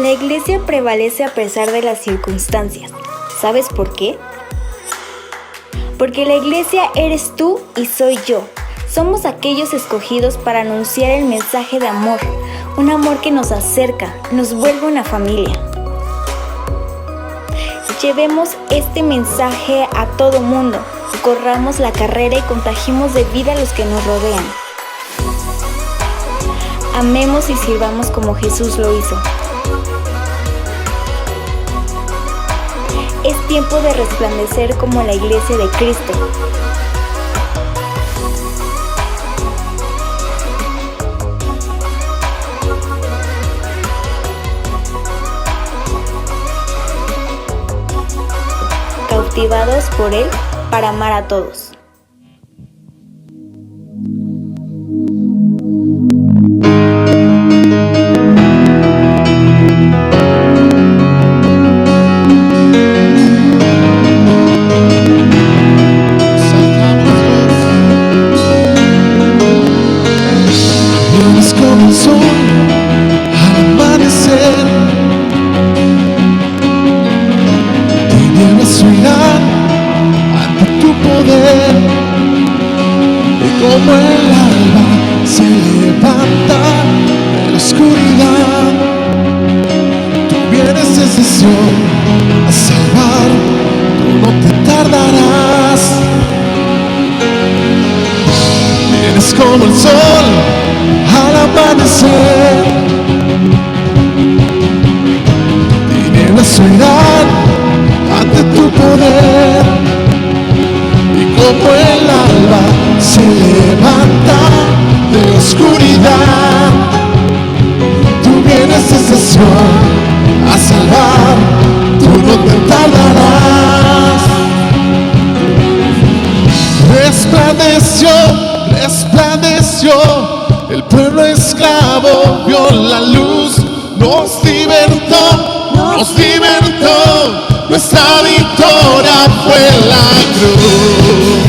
La iglesia prevalece a pesar de las circunstancias. ¿Sabes por qué? Porque la iglesia eres tú y soy yo. Somos aquellos escogidos para anunciar el mensaje de amor, un amor que nos acerca, nos vuelve una familia. Llevemos este mensaje a todo mundo, corramos la carrera y contagiemos de vida a los que nos rodean. Amemos y sirvamos como Jesús lo hizo. Es tiempo de resplandecer como la iglesia de Cristo. Cautivados por Él para amar a todos. Como el sol al amanecer, tinieblas huirán ante tu poder, y como el alba se levanta de la oscuridad, tú vienes desde Sion a salvar, tú no te tardarás. Vienes como el sol al amanecer, tinieblas huirán ante tu poder, y como el alba se levanta de la oscuridad, tú vienes desde Sion a salvar, tú no te tardarás. Resplandeció, resplandeció, el pueblo esclavo vio la luz, nos libertó, nuestra victoria fue la cruz.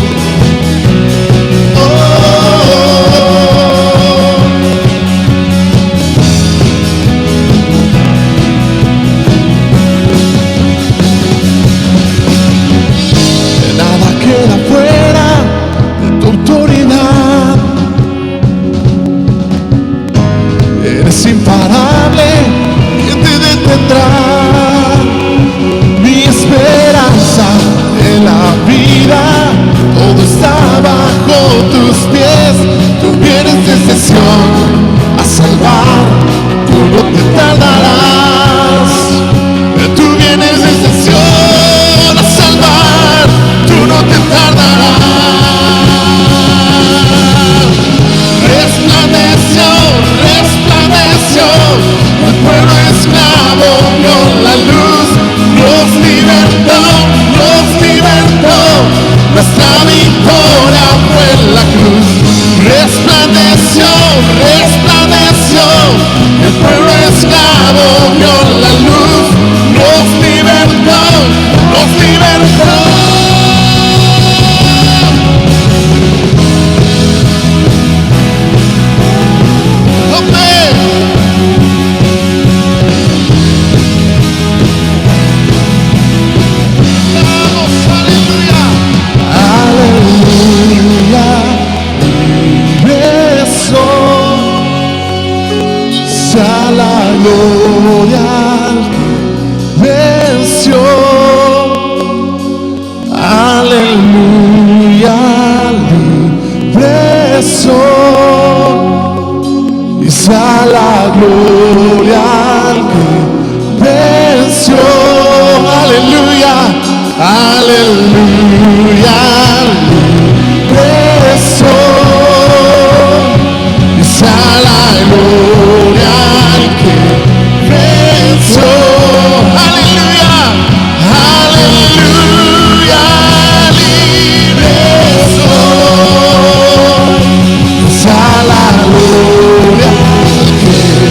Nada queda fuera de tu autoridad. Eres imparable, ¿quién te detendrá? Mi esperanza en la vida, todo está bajo tus pies. Tú vienes desde Sion a salvar, tú no te tardarás. Tú vienes desde Sion a salvar, tú no te tardarás. Resplandeció, resplandeció, el pueblo esclavo vio la luz, nos libertó, nuestra victoria fue la cruz. Resplandeció, resplandeció, el pueblo esclavo vio la luz, nos libertó, a la gloria venció, aleluya, libre soy, y a la gloria que venció, aleluya, aleluya, libre soy, y a la gloria que venció, aleluya, aleluya, libre soy, a la gloria que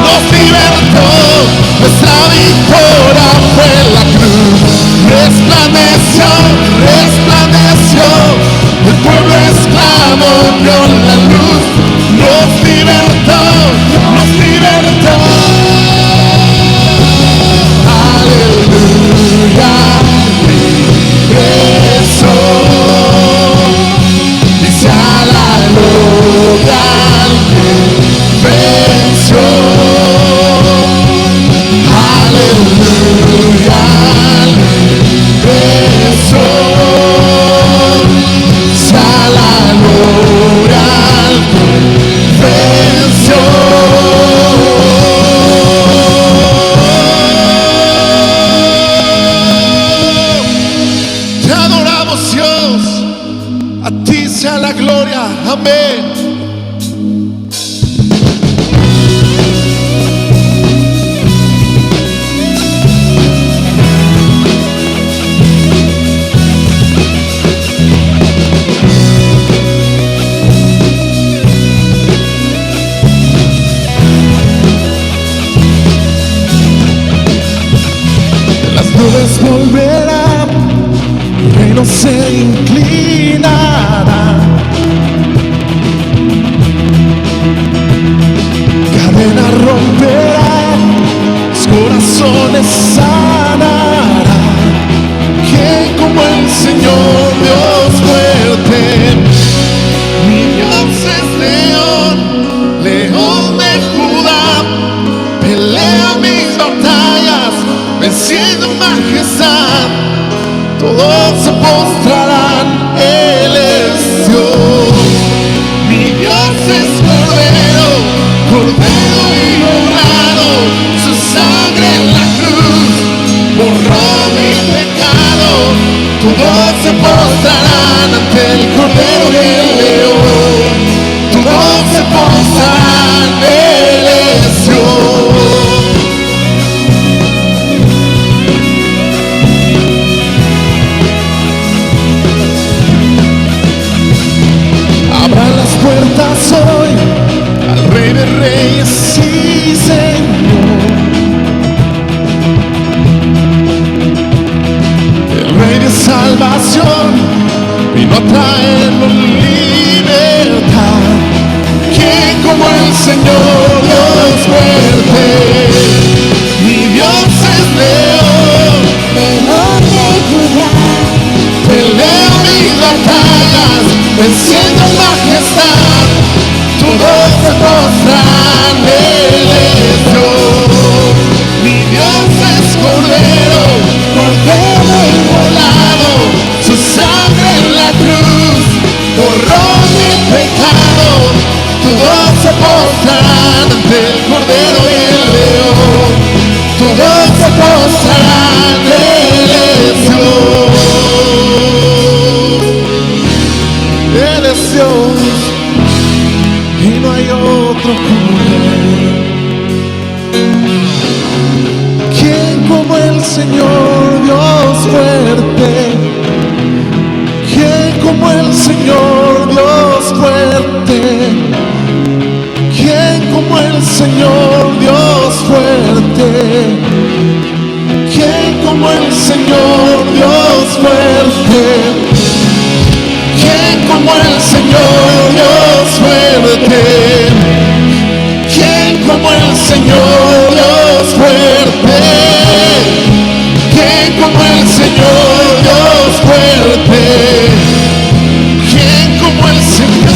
nos libertó, nuestra victoria fue la cruz. Resplandeció, resplandeció, el pueblo esclavo vio la luz, nos libertó, nos libertó. Aleluya, regresó, dice a la gloria al que venció. Aleluya, regresó, dice a la gloria al que venció. Te adoramos, Dios, a ti sea la gloria, amén. Las nubes volverán, el reino se inclinará, cadenas romperán, los corazones sanarán. ¿Quién como el Señor Dios fuerte? Mi Dios es león, león de Judá, pelea mis batallas, venciendo majestad. Todos se postrarán, Él es Dios. Mi Dios es Cordero, Cordero inmolado, su sangre en la cruz borró mi pecado. Todos se postrarán ante el Cordero y el León. Todos se postrarán, Él es Dios. Abran las puertas hoy al Rey de Reyes, sí Señor. El Rey de salvación vino a traernos libertad. ¿Quién como el Señor Dios fuerte? Mi Dios es león, león de Judá, pelea mis batallas, venciendo majestad. Todos se postran, Él es Dios. Mi Dios es Cordero, Cordero inmolado, su sangre en la cruz borró mi pecado. Todos se postran ante el Cordero y el León. Todos se postran, Él es Dios. Él es Dios y no hay otro como Él. ¿Quién como el Señor Dios fuerte? ¿Quién como el Señor Dios fuerte? ¿Quién como el Señor Dios fuerte? ¿Quién como el Señor Dios fuerte? ¿Quién como el Señor Dios fuerte? ¿Quién como el Señor Dios fuerte? ¿Quién como el Señor Dios fuerte? ¿Quién como el Señor?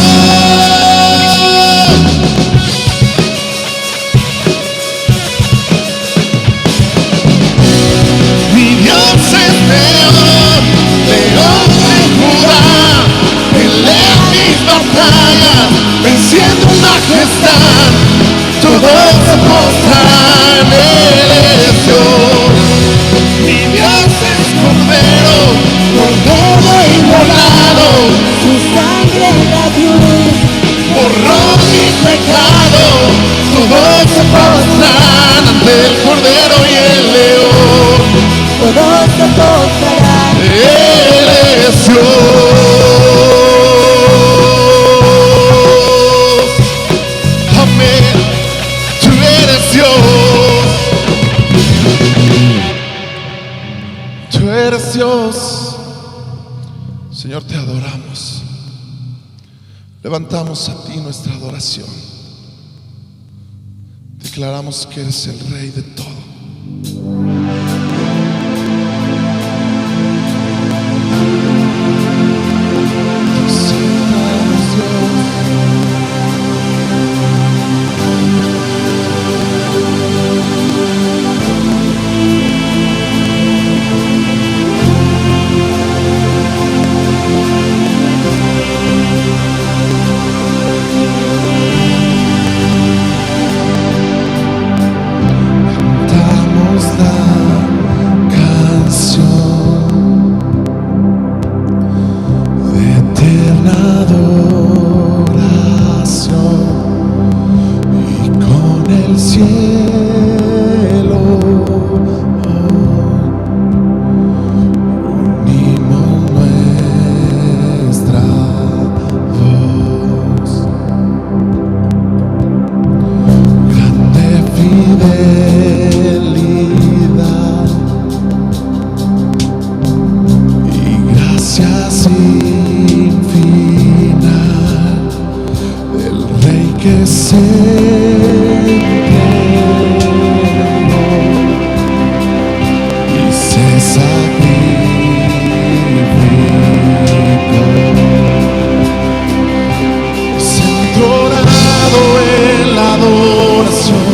Mi Dios es león, león de Judá, pelea mis batallas, venciendo majestad. Todos se postran, Él es Dios. Mi Dios es Cordero, Cordero inmolado, su sangre en la cruz borró mi pecado. Todos se postran ante el Cordero y el León. todos se postrarán. Él es Dios. Amén. Tú eres Señor, te adoramos. Levantamos a ti nuestra adoración. Declaramos que eres el Rey de todo. Que se entregó y se sacrificó, centronado en la adoración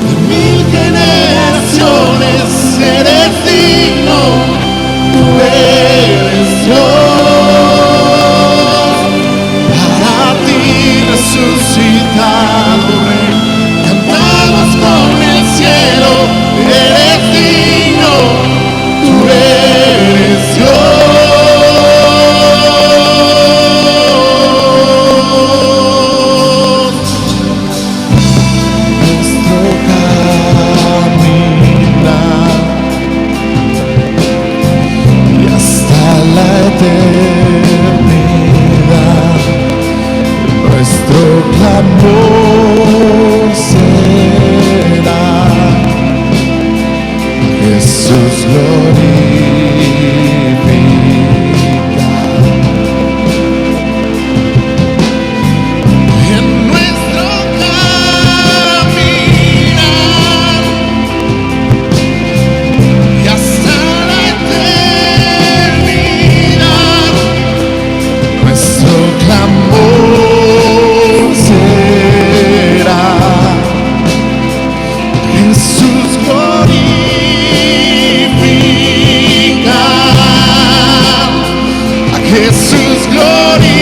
de 1000 generaciones. Eres digno, tú eres Dios, para ti resucitado Rey, cantamos con el cielo. Eres digno, tú eres Dios. Nuestro caminar y hasta la eternidad, nuestro clamor será: Jesús glorifica. En nuestro caminar y hasta la eternidad, nuestro clamor será: Jesús glorifica, a Jesús glorifica.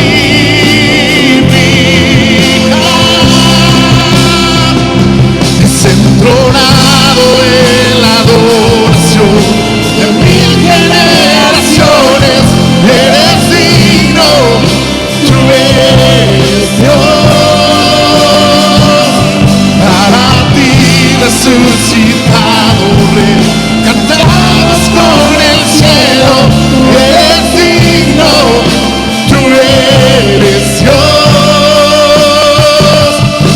Es entronado en la adoración de 1000 generaciones. Eres digno, tú eres Dios, para ti resucitado Rey, cantamos con el cielo. Eres digno, tú eres Dios,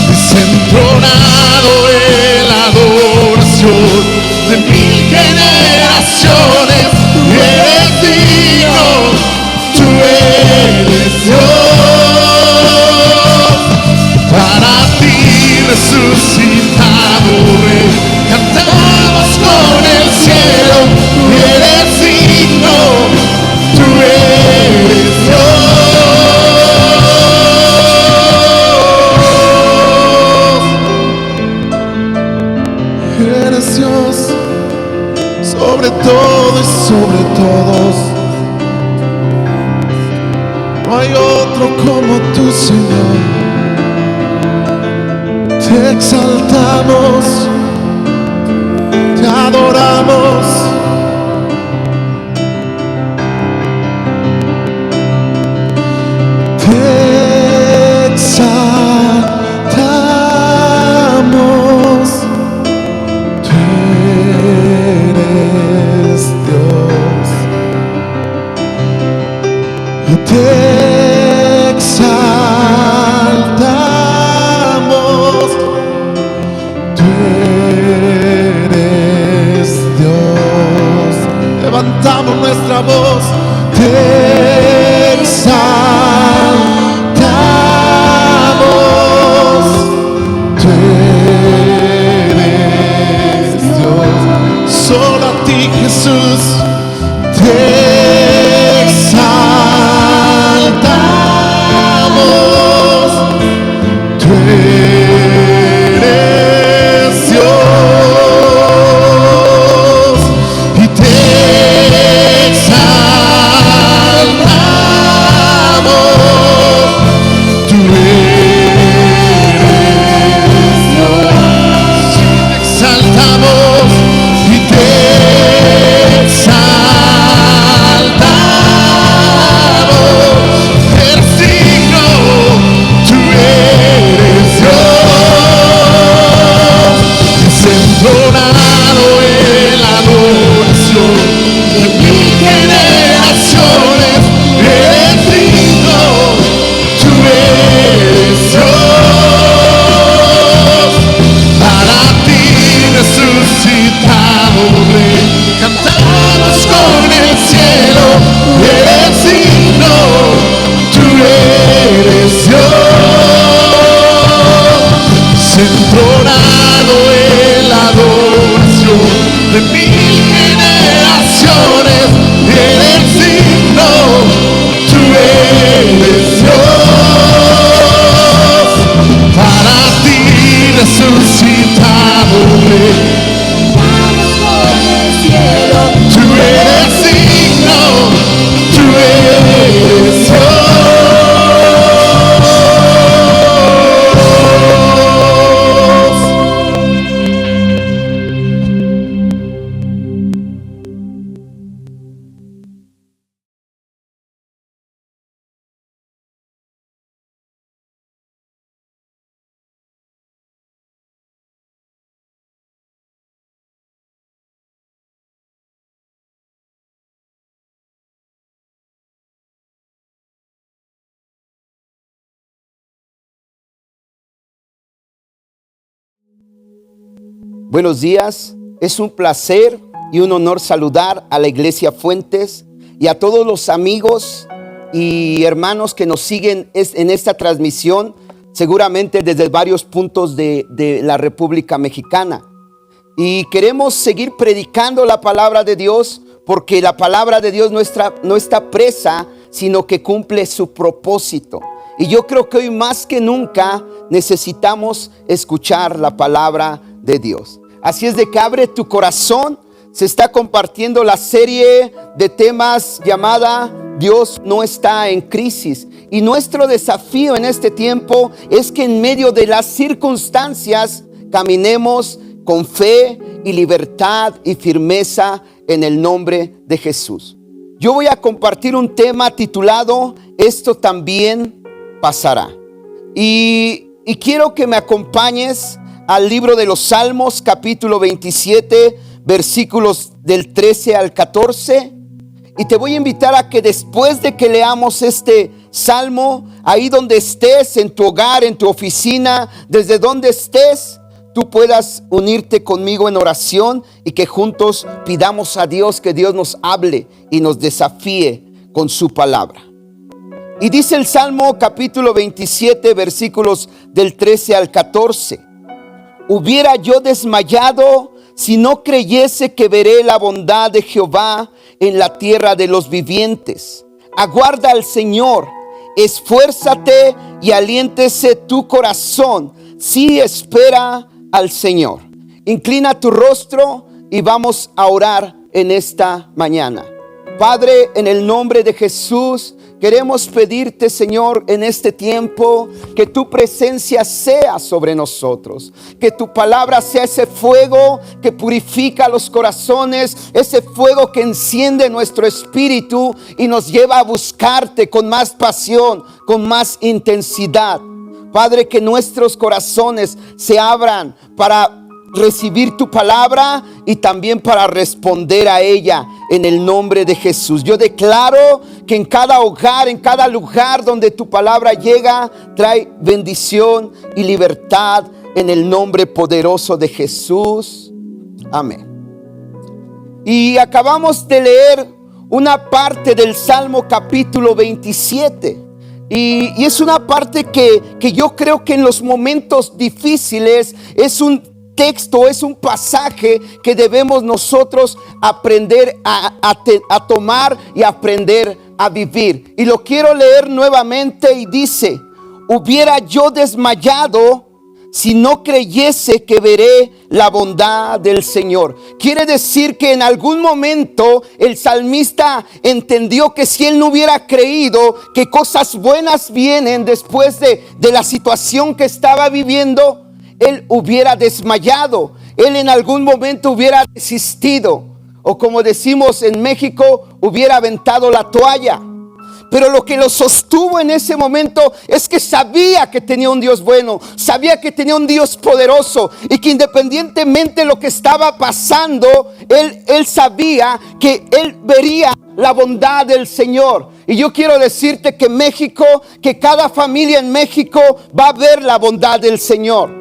desentronado en la adoración de 1000 generaciones. Eres digno, tú eres Dios, para ti resucitado Rey, cantamos con el cielo. Eres digno, tú eres Dios. Eres Dios sobre todo y sobre todos. No hay otro como tú, Señor. Te exaltamos, te adoramos. Te exaltamos, tú eres Dios. Y te exaltamos, tú eres Buenos días, es un placer y un honor saludar a la Iglesia Fuentes y a todos los amigos y hermanos que nos siguen en esta transmisión, seguramente desde varios puntos de la República Mexicana. Y queremos seguir predicando la palabra de Dios, porque la palabra de Dios no está presa, sino que cumple su propósito. Y yo creo que hoy más que nunca necesitamos escuchar la palabra de Dios. Así es de que abre tu corazón. Se está compartiendo la serie de temas llamada Dios no está en crisis. Y nuestro desafío en este tiempo es que en medio de las circunstancias caminemos con fe y libertad y firmeza en el nombre de Jesús. Yo voy a compartir un tema titulado Esto también pasará. Y quiero que me acompañes al libro de los Salmos, capítulo 27, versículos del 13 al 14. Y te voy a invitar a que después de que leamos este salmo, ahí donde estés, en tu hogar, en tu oficina, desde donde estés, tú puedas unirte conmigo en oración y que juntos pidamos a Dios que Dios nos hable y nos desafíe con su palabra. Y dice el Salmo capítulo 27, versículos del 13 al 14. Hubiera yo desmayado si no creyese que veré la bondad de Jehová en la tierra de los vivientes. Aguarda al Señor, esfuérzate y aliéntese tu corazón. Sí, espera al Señor. Inclina tu rostro y vamos a orar en esta mañana. Padre, en el nombre de Jesús, queremos pedirte, Señor, en este tiempo, que tu presencia sea sobre nosotros, que tu palabra sea ese fuego que purifica los corazones, ese fuego que enciende nuestro espíritu y nos lleva a buscarte con más pasión, con más intensidad. Padre, que nuestros corazones se abran para recibir tu palabra y también para responder a ella en el nombre de Jesús. Yo declaro que en cada hogar, en cada lugar donde tu palabra llega, trae bendición y libertad en el nombre poderoso de Jesús. Amén. Y acabamos de leer una parte del Salmo capítulo 27. Y es una parte que yo creo que en los momentos difíciles es un texto, es un pasaje que debemos nosotros aprender a tomar y aprender a vivir. Y lo quiero leer nuevamente y dice: hubiera yo desmayado si no creyese que veré la bondad del Señor. Quiere decir que en algún momento el salmista entendió que si él no hubiera creído que cosas buenas vienen después de la situación que estaba viviendo, él hubiera desmayado. Él en algún momento hubiera desistido, o como decimos en México, hubiera aventado la toalla. Pero lo que lo sostuvo en ese momento es que sabía que tenía un Dios bueno, sabía que tenía un Dios poderoso, y que independientemente de lo que estaba pasando, él sabía que él vería la bondad del Señor. Y yo quiero decirte que México, que cada familia en México va a ver la bondad del Señor.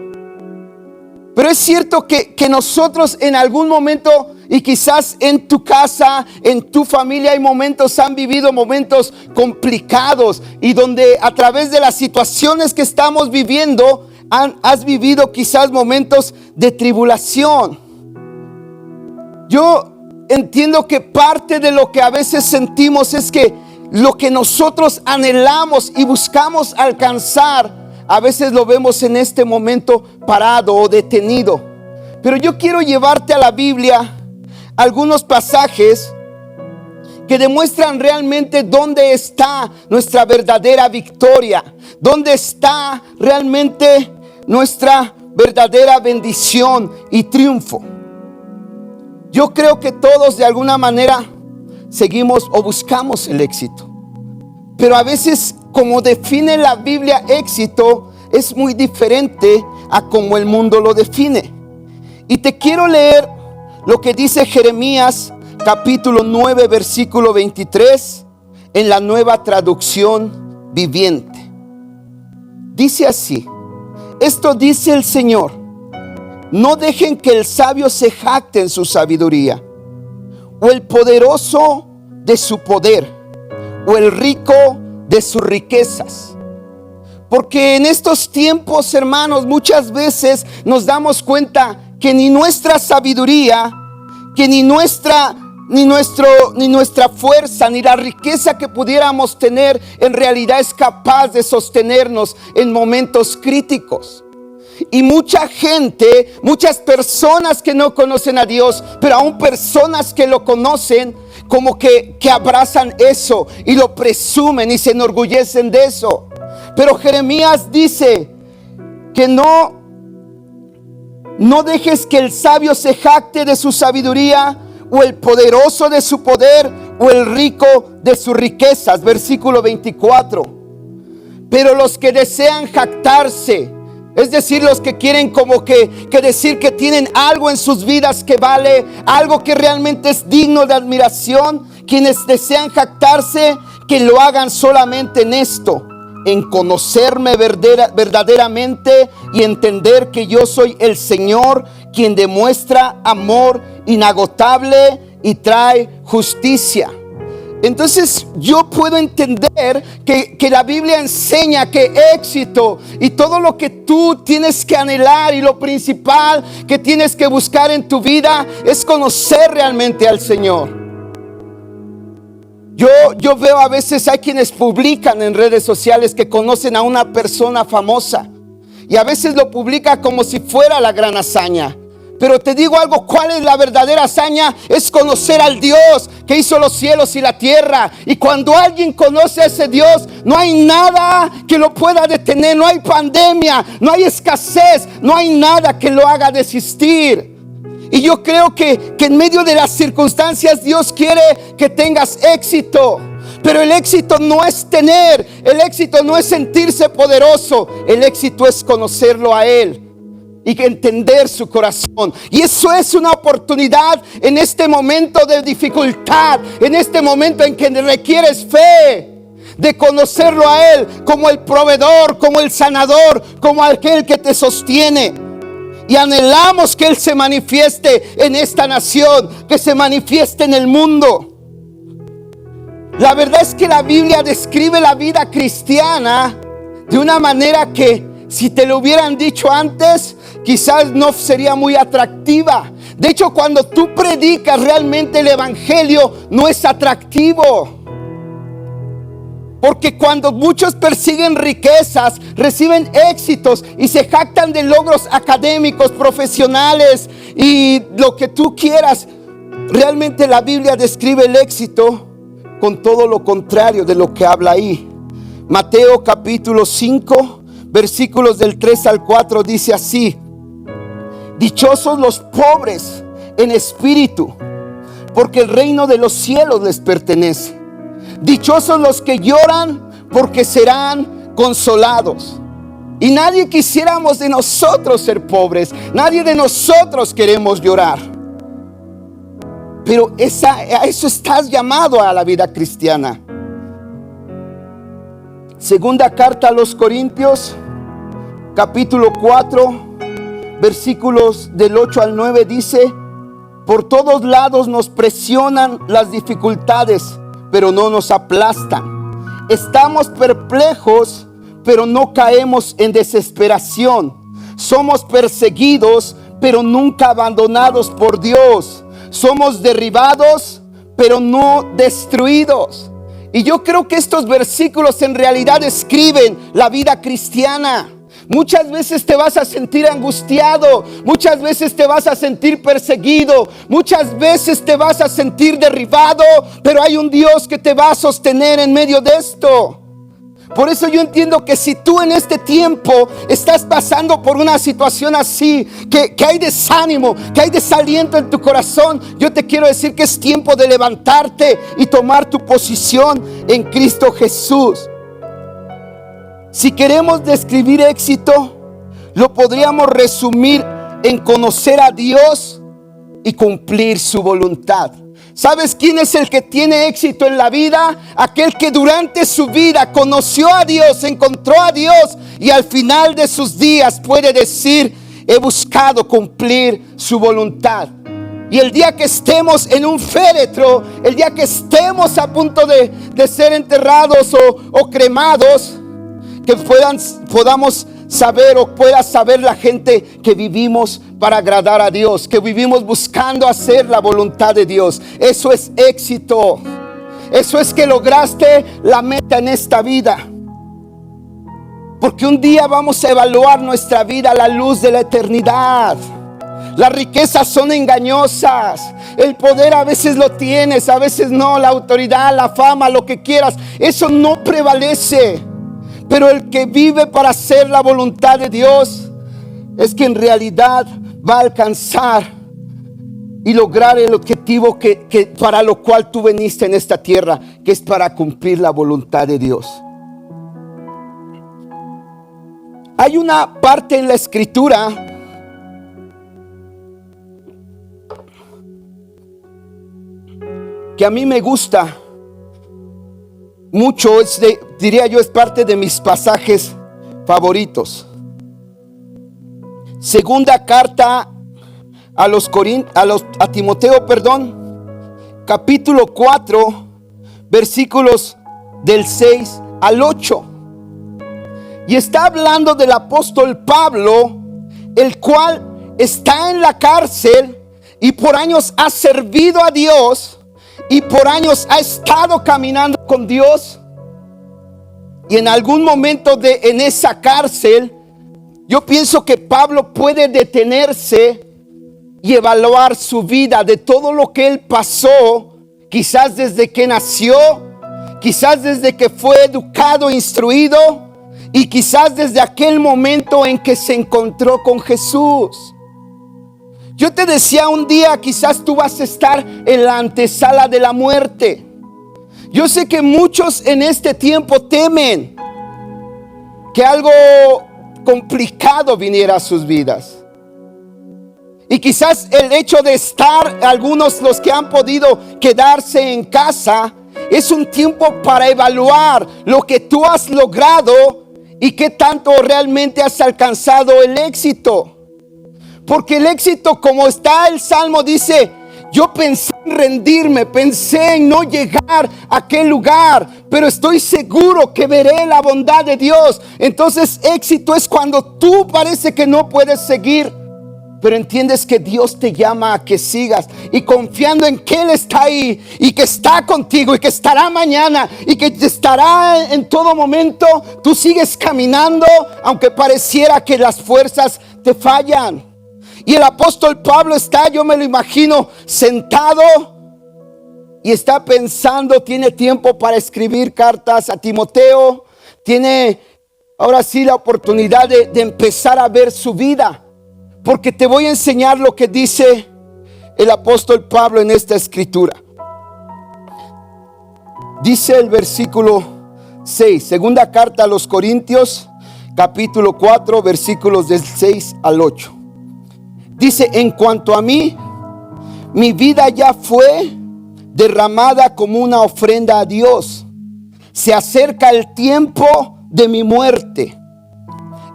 Pero es cierto que nosotros en algún momento, y quizás en tu casa, en tu familia, han vivido momentos complicados, y donde a través de las situaciones que estamos viviendo, has vivido quizás momentos de tribulación. Yo entiendo que parte de lo que a veces sentimos es que lo que nosotros anhelamos y buscamos alcanzar, a veces lo vemos en este momento parado o detenido. Pero yo quiero llevarte a la Biblia algunos pasajes que demuestran realmente dónde está nuestra verdadera victoria, dónde está realmente nuestra verdadera bendición y triunfo. Yo creo que todos de alguna manera seguimos o buscamos el éxito, pero a veces, como define la Biblia éxito, es muy diferente a como el mundo lo define. Y te quiero leer lo que dice Jeremías capítulo 9, versículo 23, en la Nueva Traducción Viviente. Dice así: esto dice el Señor: No dejen que el sabio se jacte en su sabiduría, o el poderoso de su poder, o el rico de sus riquezas. Porque en estos tiempos, hermanos, muchas veces nos damos cuenta que ni nuestra sabiduría, que ni nuestra fuerza, ni la riqueza que pudiéramos tener, en realidad es capaz de sostenernos en momentos críticos. Y mucha gente, muchas personas que no conocen a Dios, pero aún personas que lo conocen, como que abrazan eso y lo presumen y se enorgullecen de eso. Pero Jeremías dice que no dejes que el sabio se jacte de su sabiduría, o el poderoso de su poder, o el rico de sus riquezas. Versículo 24. Pero los que desean jactarse, es decir, los que quieren como que decir que tienen algo en sus vidas que vale, algo que realmente es digno de admiración, quienes desean jactarse, que lo hagan solamente en esto: en conocerme verdaderamente y entender que yo soy el Señor, quien demuestra amor inagotable y trae justicia. Entonces yo puedo entender que la Biblia enseña que éxito y todo lo que tú tienes que anhelar, y lo principal que tienes que buscar en tu vida, es conocer realmente al Señor. Yo veo a veces hay quienes publican en redes sociales que conocen a una persona famosa, y a veces lo publica como si fuera la gran hazaña. Pero te digo algo: ¿cuál es la verdadera hazaña? Es conocer al Dios que hizo los cielos y la tierra. Y cuando alguien conoce a ese Dios, no hay nada que lo pueda detener. No hay pandemia, no hay escasez, no hay nada que lo haga desistir. Y yo creo que en medio de las circunstancias Dios quiere que tengas éxito. Pero el éxito no es tener, el éxito no es sentirse poderoso. El éxito es conocerlo a Él y entender su corazón. Y eso es una oportunidad en este momento de dificultad, en este momento en que requieres fe, de conocerlo a Él como el proveedor, como el sanador, como aquel que te sostiene. Y anhelamos que Él se manifieste en esta nación, que se manifieste en el mundo. La verdad es que la Biblia describe la vida cristiana de una manera que, si te lo hubieran dicho antes, quizás no sería muy atractiva. De hecho, cuando tú predicas, realmente el evangelio no es atractivo. Porque cuando muchos persiguen riquezas, reciben éxitos y se jactan de logros académicos, profesionales y lo que tú quieras, realmente la Biblia describe el éxito con todo lo contrario de lo que habla ahí. Mateo capítulo 5, versículos del 3 al 4 dice así: dichosos los pobres en espíritu, porque el reino de los cielos les pertenece. Dichosos los que lloran, porque serán consolados. Y nadie quisiéramos de nosotros ser pobres, nadie de nosotros queremos llorar. Pero a eso estás llamado a la vida cristiana. Segunda carta a los Corintios, capítulo 4, versículos del 8 al 9 dice: por todos lados nos presionan las dificultades, pero no nos aplastan. Estamos perplejos, pero no caemos en desesperación. Somos perseguidos, pero nunca abandonados por Dios. Somos derribados, pero no destruidos. Y yo creo que estos versículos en realidad describen la vida cristiana. Muchas veces te vas a sentir angustiado, muchas veces te vas a sentir perseguido, muchas veces te vas a sentir derribado, pero hay un Dios que te va a sostener en medio de esto. Por eso yo entiendo que si tú en este tiempo estás pasando por una situación así, que hay desánimo, que hay desaliento en tu corazón, yo te quiero decir que es tiempo de levantarte y tomar tu posición en Cristo Jesús. Si queremos describir éxito, lo podríamos resumir en conocer a Dios y cumplir su voluntad. ¿Sabes quién es el que tiene éxito en la vida? Aquel que durante su vida conoció a Dios, encontró a Dios y al final de sus días puede decir he buscado cumplir su voluntad. Y el día que estemos en un féretro, el día que estemos a punto de ser enterrados o cremados, que podamos saber o pueda saber la gente que vivimos para agradar a Dios, que vivimos buscando hacer la voluntad de Dios. Eso es éxito. Eso es que lograste la meta en esta vida. Porque un día vamos a evaluar nuestra vida a la luz de la eternidad. Las riquezas son engañosas. El poder a veces lo tienes, a veces no. La autoridad, la fama, lo que quieras, eso no prevalece. Pero el que vive para hacer la voluntad de Dios es que en realidad va a alcanzar y lograr el objetivo que para lo cual tú veniste en esta tierra, que es para cumplir la voluntad de Dios. Hay una parte en la escritura que a mí me gusta mucho, diría yo, es parte de mis pasajes favoritos. Segunda carta a Timoteo, capítulo 4, versículos del 6 al 8. Y está hablando del apóstol Pablo, el cual está en la cárcel y por años ha servido a Dios y por años ha estado caminando con Dios. Y en algún momento en esa cárcel, yo pienso que Pablo puede detenerse y evaluar su vida de todo lo que él pasó, quizás desde que nació, quizás desde que fue educado, instruido, y quizás desde aquel momento en que se encontró con Jesús. Yo te decía un día, quizás tú vas a estar en la antesala de la muerte. Yo sé que muchos en este tiempo temen que algo complicado viniera a sus vidas. Y quizás el hecho de estar, algunos los que han podido quedarse en casa, es un tiempo para evaluar lo que tú has logrado y qué tanto realmente has alcanzado el éxito. Porque el éxito, como está el Salmo, dice: yo pensé en rendirme, pensé en no llegar a aquel lugar, pero estoy seguro que veré la bondad de Dios. Entonces éxito es cuando tú parece que no puedes seguir, pero entiendes que Dios te llama a que sigas, y confiando en que Él está ahí y que está contigo y que estará mañana y que estará en todo momento, tú sigues caminando aunque pareciera que las fuerzas te fallan. Y el apóstol Pablo está, yo me lo imagino, sentado y está pensando, tiene tiempo para escribir cartas a Timoteo, tiene ahora sí la oportunidad de empezar a ver su vida. Porque te voy a enseñar lo que dice el apóstol Pablo en esta escritura. Dice el versículo 6, segunda carta a los Corintios, capítulo 4, versículos del 6 al 8. Dice: en cuanto a mí, mi vida ya fue derramada como una ofrenda a Dios. Se acerca el tiempo de mi muerte.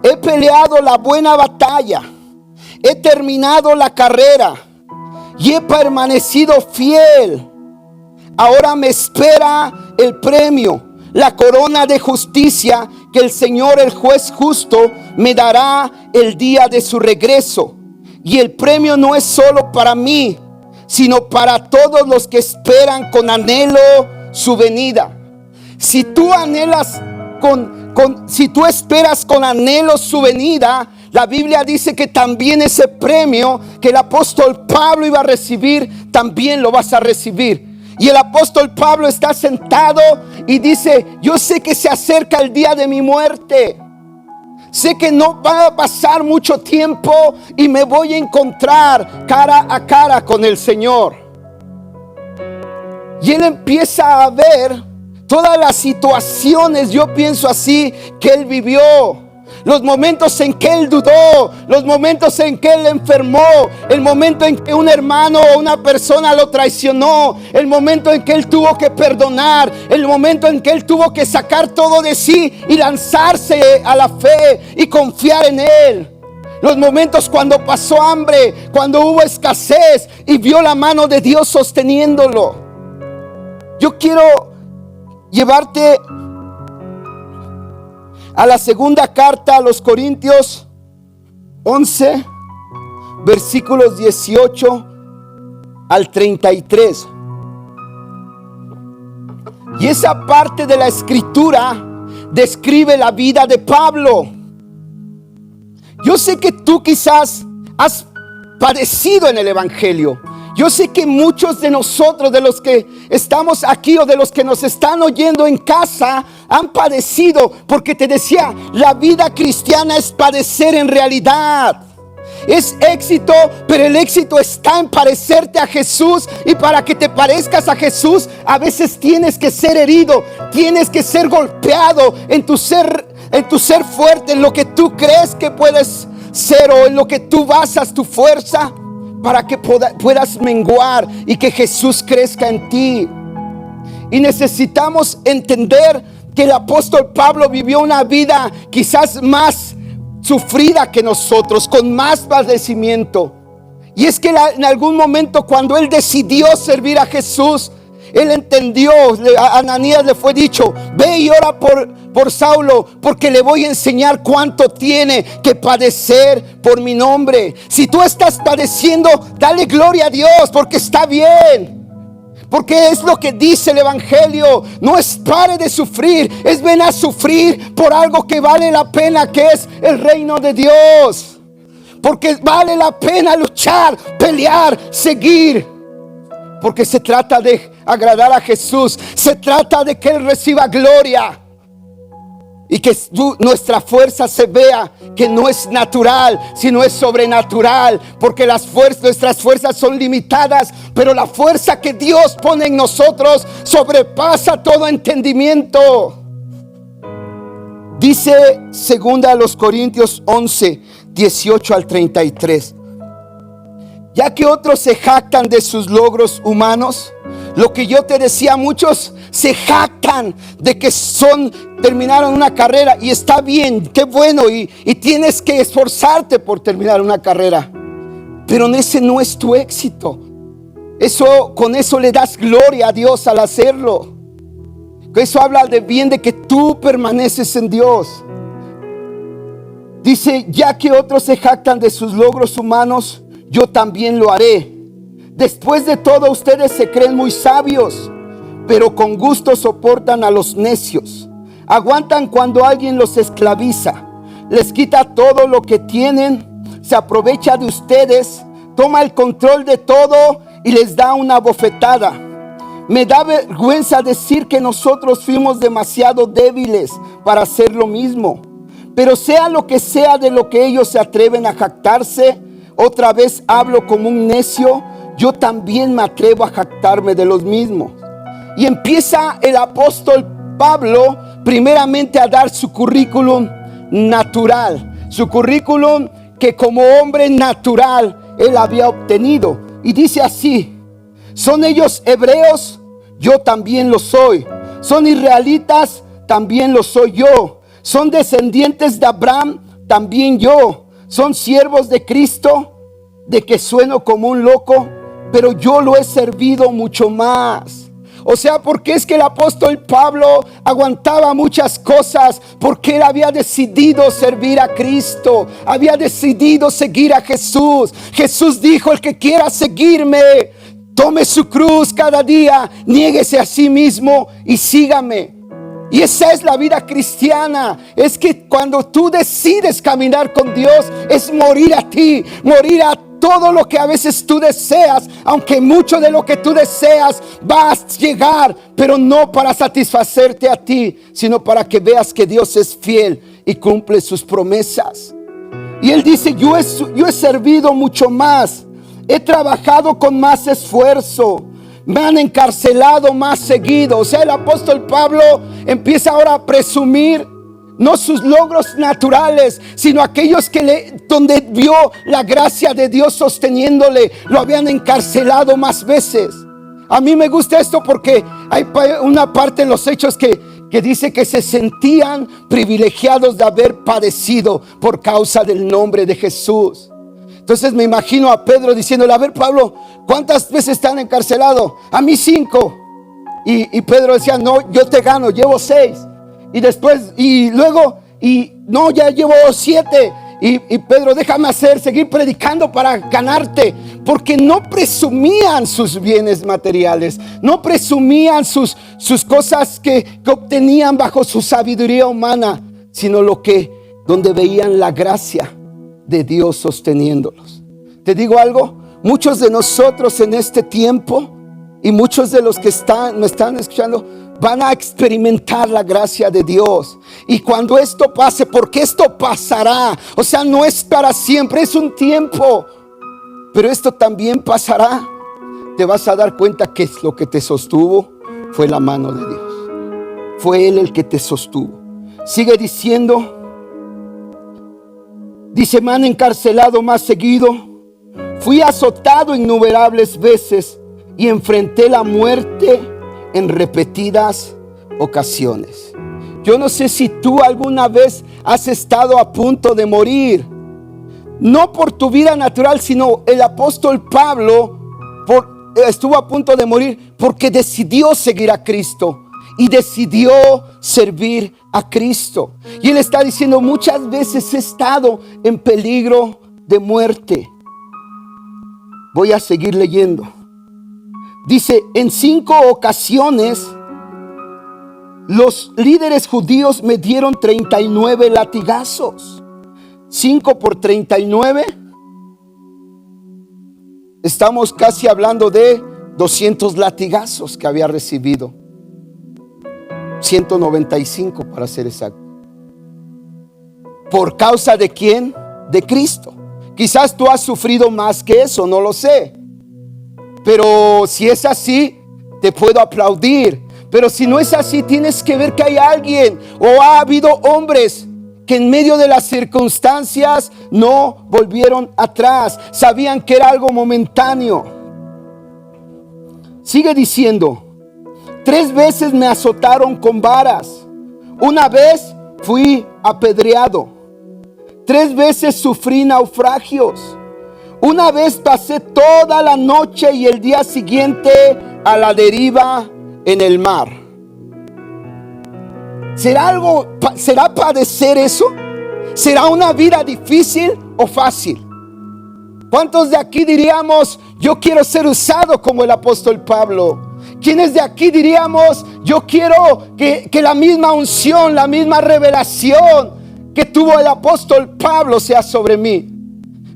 He peleado la buena batalla. He terminado la carrera y he permanecido fiel. Ahora me espera el premio, la corona de justicia que el Señor, el juez justo, me dará el día de su regreso. Y el premio no es solo para mí, sino para todos los que esperan con anhelo su venida. Si tú anhelas si tú esperas con anhelo su venida, la Biblia dice que también ese premio que el apóstol Pablo iba a recibir, también lo vas a recibir. Y el apóstol Pablo está sentado y dice: yo sé que se acerca el día de mi muerte. Sé que no va a pasar mucho tiempo y me voy a encontrar cara a cara con el Señor. Y él empieza a ver todas las situaciones, yo pienso así, que él vivió. Los momentos en que él dudó, los momentos en que él enfermó, el momento en que un hermano o una persona lo traicionó, el momento en que él tuvo que perdonar, el momento en que él tuvo que sacar todo de sí y lanzarse a la fe y confiar en él. Los momentos cuando pasó hambre, cuando hubo escasez y vio la mano de Dios sosteniéndolo. Yo quiero llevarte a la segunda carta a los Corintios 11, versículos 18 al 33. Y esa parte de la escritura describe la vida de Pablo. Yo sé que tú quizás has padecido en el evangelio. Yo sé que muchos de nosotros, de los que estamos aquí o de los que nos están oyendo en casa, han padecido, porque te decía, la vida cristiana es padecer en realidad. Es éxito, pero el éxito está en parecerte a Jesús. Y para que te parezcas a Jesús, a veces tienes que ser herido, tienes que ser golpeado en tu ser fuerte, en lo que tú crees que puedes ser o en lo que tú basas tu fuerza, para que puedas menguar y que Jesús crezca en ti. Y necesitamos entender que el apóstol Pablo vivió una vida quizás más sufrida que nosotros, con más padecimiento. Y es que en algún momento, cuando él decidió servir a Jesús, él entendió, a Ananías le fue dicho: ve y ora por Saulo, porque le voy a enseñar cuánto tiene que padecer por mi nombre. Si tú estás padeciendo, dale gloria a Dios, porque está bien. Porque es lo que dice el evangelio. No es pare de sufrir, es ven a sufrir por algo que vale la pena, que es el reino de Dios. Porque vale la pena luchar, pelear, seguir. Porque se trata de agradar a Jesús. Se trata de que Él reciba gloria. Y que nuestra fuerza se vea que no es natural, sino es sobrenatural. Porque nuestras fuerzas son limitadas, pero la fuerza que Dios pone en nosotros sobrepasa todo entendimiento. Dice 2 Corintios 11, 18 al 33. Ya que otros se jactan de sus logros humanos, lo que yo te decía, muchos se jactan de que terminaron una carrera, y está bien, qué bueno, y tienes que esforzarte por terminar una carrera, pero ese no es tu éxito. Con eso le das gloria a Dios al hacerlo. Eso habla de bien de que tú permaneces en Dios. Dice: ya que otros se jactan de sus logros humanos, yo también lo haré. Después de todo, ustedes se creen muy sabios, pero con gusto soportan a los necios. Aguantan cuando alguien los esclaviza, les quita todo lo que tienen, se aprovecha de ustedes, toma el control de todo y les da una bofetada. Me da vergüenza decir que nosotros fuimos demasiado débiles para hacer lo mismo. Pero sea lo que sea de lo que ellos se atreven a jactarse, otra vez hablo como un necio, yo también me atrevo a jactarme de los mismos. Y empieza el apóstol Pablo primeramente a dar su currículum natural, su currículum que como hombre natural él había obtenido. Y dice así: son ellos hebreos, yo también lo soy. Son israelitas, también lo soy yo. Son descendientes de Abraham, también yo. Son siervos de Cristo. De que sueno como un loco, pero yo lo he servido mucho más. O sea, porque es que el apóstol Pablo aguantaba muchas cosas, porque él había decidido servir a Cristo, había decidido seguir a Jesús. Jesús dijo: el que quiera seguirme, tome su cruz cada día, niéguese a sí mismo y sígame. Y esa es la vida cristiana. Es que cuando tú decides caminar con Dios, es morir a ti, morir a todo lo que a veces tú deseas, aunque mucho de lo que tú deseas va a llegar, pero no para satisfacerte a ti, sino para que veas que Dios es fiel y cumple sus promesas. Y él dice: yo he servido mucho más, he trabajado con más esfuerzo, me han encarcelado más seguido. O sea, el apóstol Pablo empieza ahora a presumir no sus logros naturales, sino aquellos donde vio la gracia de Dios sosteniéndole. Lo habían encarcelado más veces. A mí me gusta esto porque hay una parte en los Hechos que que dice que se sentían privilegiados de haber padecido por causa del nombre de Jesús. Entonces me imagino a Pedro diciéndole: a ver, Pablo, ¿cuántas veces están encarcelados? A mí 5. Y Pedro decía: no, yo te gano, llevo 6. Y después, y luego, no, ya llevo 7. Y Pedro: déjame seguir predicando para ganarte. Porque no presumían sus bienes materiales, no presumían sus cosas que obtenían bajo su sabiduría humana, sino donde veían la gracia de Dios sosteniéndolos. Te digo algo, muchos de nosotros en este tiempo, y muchos de los que me están escuchando, van a experimentar la gracia de Dios. Y cuando esto pase, porque esto pasará, o sea, no es para siempre, es un tiempo, pero esto también pasará. Te vas a dar cuenta que lo que te sostuvo fue la mano de Dios. Fue Él el que te sostuvo. Sigue diciendo, dice: me han encarcelado más seguido, fui azotado innumerables veces y enfrenté la muerte en repetidas ocasiones. Yo no sé si tú alguna vez has estado a punto de morir, no por tu vida natural, sino el apóstol Pablo estuvo a punto de morir porque decidió seguir a Cristo y decidió servir a Cristo. Y él está diciendo: muchas veces he estado en peligro de muerte. Voy a seguir leyendo. Dice: en 5 ocasiones los líderes judíos me dieron 39 latigazos. 5 por 39. Estamos casi hablando de 200 latigazos que había recibido. 195 para ser exacto. ¿Por causa de quién? De Cristo. Quizás tú has sufrido más que eso, no lo sé. Pero si es así, te puedo aplaudir. Pero si no es así, tienes que ver que hay alguien, o ha habido hombres que en medio de las circunstancias no volvieron atrás. Sabían que era algo momentáneo. Sigue diciendo: 3 veces me azotaron con varas. Una vez fui apedreado. 3 veces sufrí naufragios. Una vez pasé toda la noche y el día siguiente a la deriva en el mar. ¿Será padecer eso? ¿Será una vida difícil o fácil? ¿Cuántos de aquí diríamos: yo quiero ser usado como el apóstol Pablo? ¿Quiénes de aquí diríamos: yo quiero que la misma unción, la misma revelación que tuvo el apóstol Pablo sea sobre mí?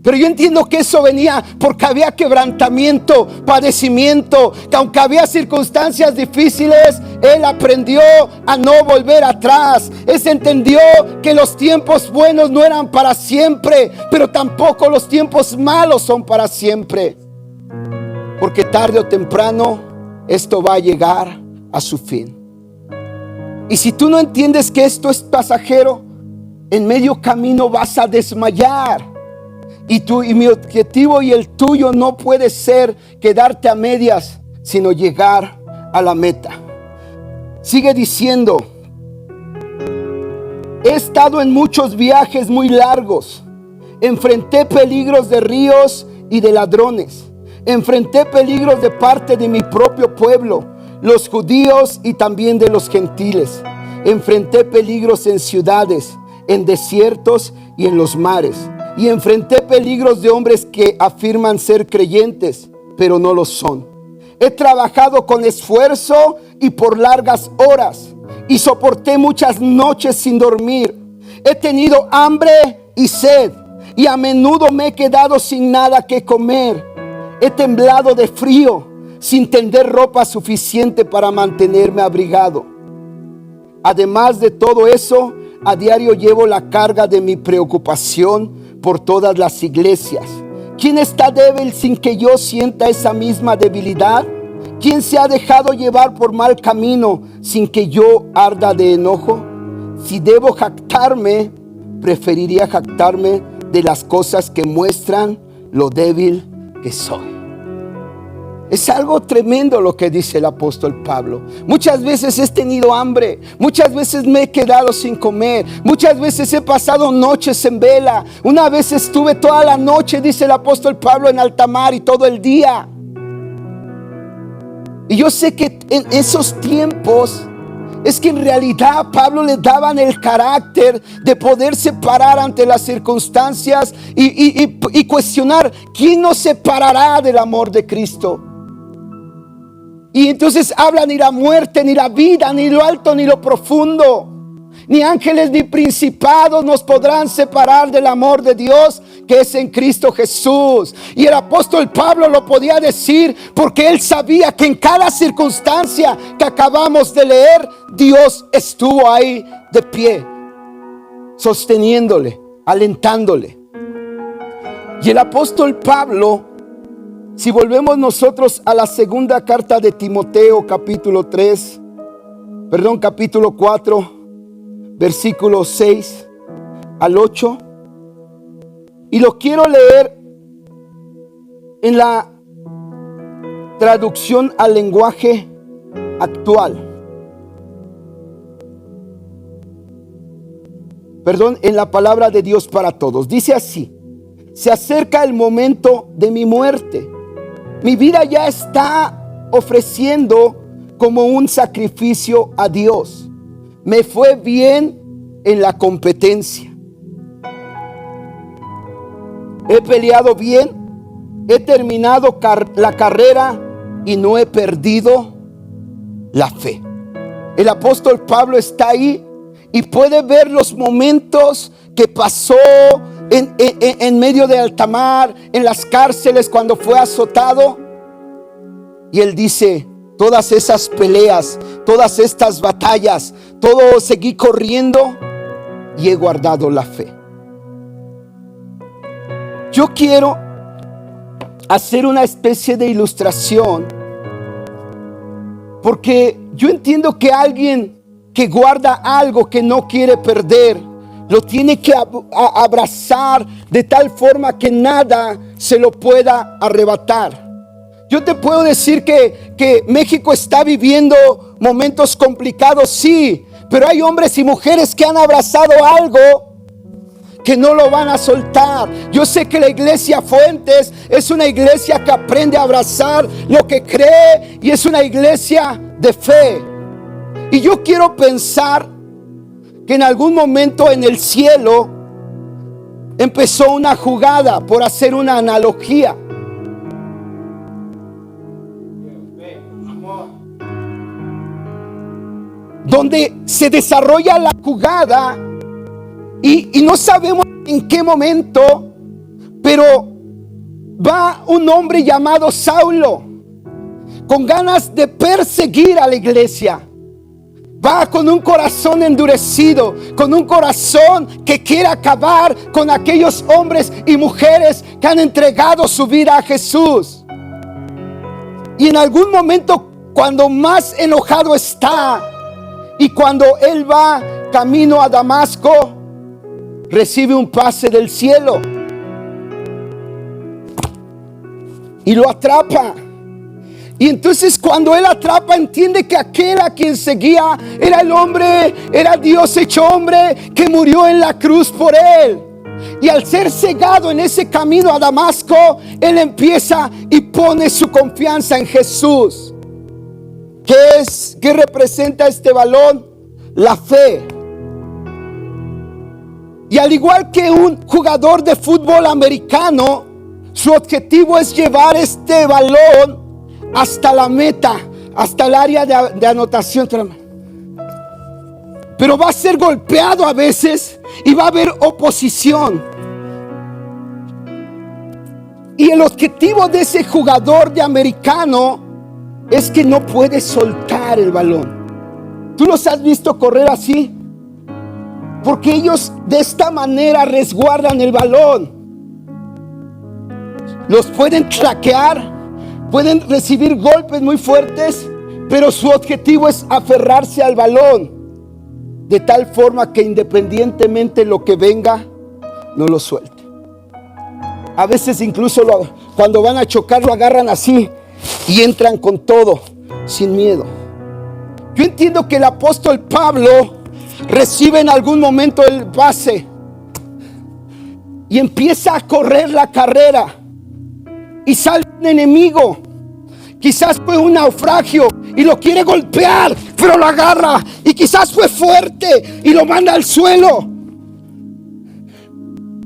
Pero yo entiendo que eso venía porque había quebrantamiento, padecimiento, que aunque había circunstancias difíciles, él aprendió a no volver atrás. Él entendió que los tiempos buenos no eran para siempre, pero tampoco los tiempos malos son para siempre. Porque tarde o temprano esto va a llegar a su fin. Y si tú no entiendes que esto es pasajero, en medio camino vas a desmayar. Y mi objetivo y el tuyo no puede ser quedarte a medias, sino llegar a la meta. Sigue diciendo: he estado en muchos viajes muy largos. Enfrenté peligros de ríos y de ladrones. Enfrenté peligros de parte de mi propio pueblo, los judíos y también de los gentiles. Enfrenté peligros en ciudades, en desiertos y en los mares. Y enfrenté peligros de hombres que afirman ser creyentes, pero no lo son. He trabajado con esfuerzo y por largas horas, y soporté muchas noches sin dormir. He tenido hambre y sed, y a menudo me he quedado sin nada que comer. He temblado de frío, sin tener ropa suficiente para mantenerme abrigado. Además de todo eso, a diario llevo la carga de mi preocupación por todas las iglesias. ¿Quién está débil sin que yo sienta esa misma debilidad? ¿Quién se ha dejado llevar por mal camino sin que yo arda de enojo? Si debo jactarme, preferiría jactarme de las cosas que muestran lo débil que soy. Es algo tremendo lo que dice el apóstol Pablo. Muchas veces he tenido hambre, muchas veces me he quedado sin comer, muchas veces he pasado noches en vela. Una vez estuve toda la noche, dice el apóstol Pablo, en alta mar y todo el día. Y yo sé que en esos tiempos es que en realidad a Pablo le daban el carácter de poderse parar ante las circunstancias y cuestionar: ¿quién nos separará del amor de Cristo? Y entonces habla: ni la muerte, ni la vida, ni lo alto, ni lo profundo, ni ángeles, ni principados nos podrán separar del amor de Dios que es en Cristo Jesús. Y el apóstol Pablo lo podía decir porque él sabía que en cada circunstancia que acabamos de leer, Dios estuvo ahí de pie, sosteniéndole, alentándole. Y el apóstol Pablo, si volvemos nosotros a la segunda carta de Timoteo, capítulo 4, versículos 6 al 8, y lo quiero leer en la traducción al lenguaje actual. En la palabra de Dios para todos. Dice así: se acerca el momento de mi muerte. Mi vida ya está ofreciendo como un sacrificio a Dios. Me fue bien en la competencia. He peleado bien, he terminado la carrera y no he perdido la fe. El apóstol Pablo está ahí y puede ver los momentos que pasó en medio de alta mar, en las cárceles cuando fue azotado. Y él dice: todas esas peleas, todas estas batallas, todo seguí corriendo y he guardado la fe. Yo quiero hacer una especie de ilustración, porque yo entiendo que alguien que guarda algo que no quiere perder, lo tiene que abrazar de tal forma que nada se lo pueda arrebatar. Yo te puedo decir que México está viviendo momentos complicados, sí, pero hay hombres y mujeres que han abrazado algo que no lo van a soltar. Yo sé que la iglesia Fuentes es una iglesia que aprende a abrazar lo que cree y es una iglesia de fe. Y yo quiero pensar que en algún momento en el cielo empezó una jugada, por hacer una analogía. Donde se desarrolla la jugada y no sabemos en qué momento, pero va un hombre llamado Saulo con ganas de perseguir a la iglesia. Va con un corazón endurecido, con un corazón que quiere acabar con aquellos hombres y mujeres que han entregado su vida a Jesús. Y en algún momento, cuando más enojado está y cuando él va camino a Damasco, recibe un pase del cielo y lo atrapa. Y entonces cuando él atrapa, entiende que aquel a quien seguía era el hombre, era Dios hecho hombre, que murió en la cruz por él. Y al ser cegado en ese camino a Damasco, él empieza y pone su confianza en Jesús. ¿Qué representa este balón? La fe. Y al igual que un jugador de fútbol americano, su objetivo es llevar este balón hasta la meta, hasta el área de anotación. Pero va a ser golpeado a veces y va a haber oposición. Y el objetivo de ese jugador de americano es que no puede soltar el balón. ¿Tú los has visto correr así? Porque ellos de esta manera resguardan el balón. Los pueden traquear, pueden recibir golpes muy fuertes, pero su objetivo es aferrarse al balón de tal forma que independientemente lo que venga, no lo suelte. A veces incluso cuando van a chocar lo agarran así y entran con todo, sin miedo. Yo entiendo que el apóstol Pablo recibe en algún momento el pase y empieza a correr la carrera y sale un enemigo. Quizás fue un naufragio y lo quiere golpear, pero lo agarra. Y quizás fue fuerte y lo manda al suelo.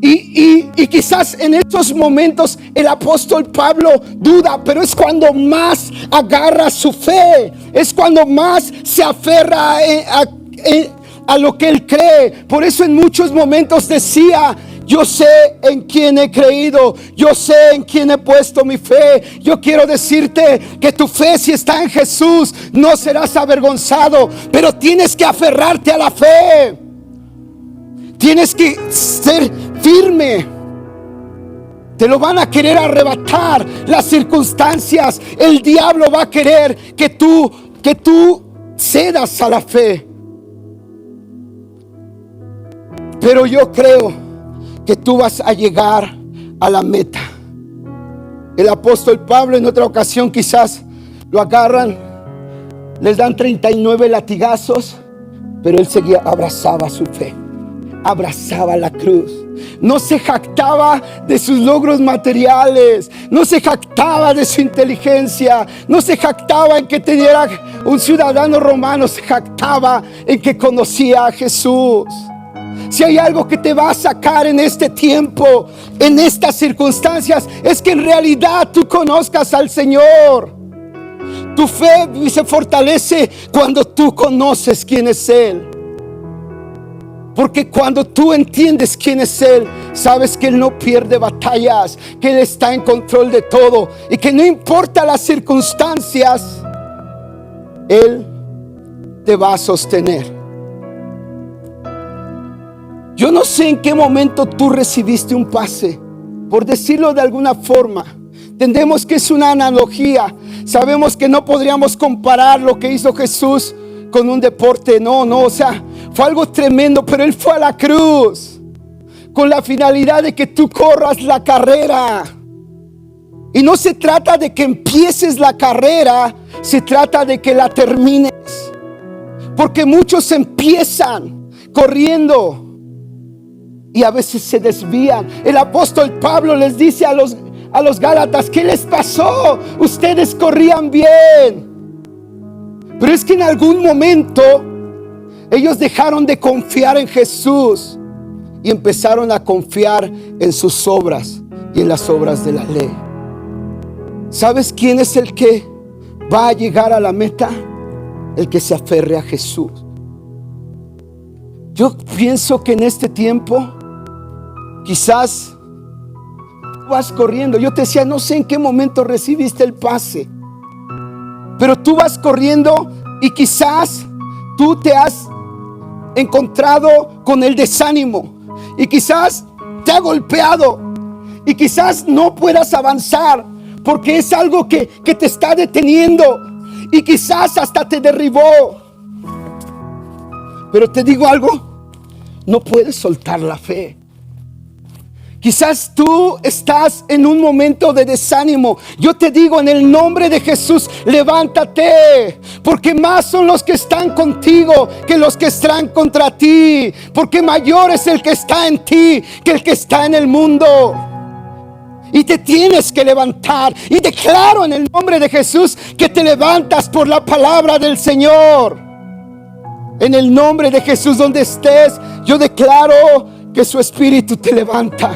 Y quizás en estos momentos el apóstol Pablo duda, pero es cuando más agarra su fe, es cuando más se aferra a lo que él cree. Por eso en muchos momentos decía: yo sé en quién he creído, yo sé en quién he puesto mi fe. Yo quiero decirte que tu fe, si está en Jesús, no serás avergonzado, pero tienes que aferrarte a la fe. Tienes que ser firme. Te lo van a querer arrebatar las circunstancias. El diablo va a querer que tú cedas a la fe. Pero yo creo que tú vas a llegar a la meta. El apóstol Pablo en otra ocasión quizás lo agarran, les dan 39 latigazos, pero él seguía, abrazaba su fe, abrazaba la cruz. No se jactaba de sus logros materiales, no se jactaba de su inteligencia, no se jactaba en que era un ciudadano romano, se jactaba en que conocía a Jesús. Si hay algo que te va a sacar en este tiempo, en estas circunstancias, es que en realidad tú conozcas al Señor. Tu fe se fortalece cuando tú conoces quién es Él. Porque cuando tú entiendes quién es Él, sabes que Él no pierde batallas, que Él está en control de todo y que no importa las circunstancias, Él te va a sostener. Yo no sé en qué momento tú recibiste un pase, por decirlo de alguna forma. Entendemos que es una analogía. Sabemos que no podríamos comparar lo que hizo Jesús con un deporte. No, o sea, fue algo tremendo, pero Él fue a la cruz con la finalidad de que tú corras la carrera. Y no se trata de que empieces la carrera, se trata de que la termines. Porque muchos empiezan corriendo y a veces se desvían. El apóstol Pablo les dice a los Gálatas: ¿qué les pasó? Ustedes corrían bien. Pero es que en algún momento ellos dejaron de confiar en Jesús y empezaron a confiar en sus obras y en las obras de la ley. ¿Sabes quién es el que va a llegar a la meta? El que se aferre a Jesús. Yo pienso que en este tiempo quizás vas corriendo. Yo te decía, no sé en qué momento recibiste el pase, pero tú vas corriendo y quizás tú te has encontrado con el desánimo y quizás te ha golpeado y quizás no puedas avanzar porque es algo que te está deteniendo y quizás hasta te derribó. Pero te digo algo, no puedes soltar la fe. Quizás tú estás en un momento de desánimo. Yo te digo, en el nombre de Jesús, levántate, porque más son los que están contigo que los que están contra ti, porque mayor es el que está en ti que el que está en el mundo. Y te tienes que levantar. Y declaro en el nombre de Jesús que te levantas por la palabra del Señor. En el nombre de Jesús, donde estés, yo declaro que su espíritu te levanta,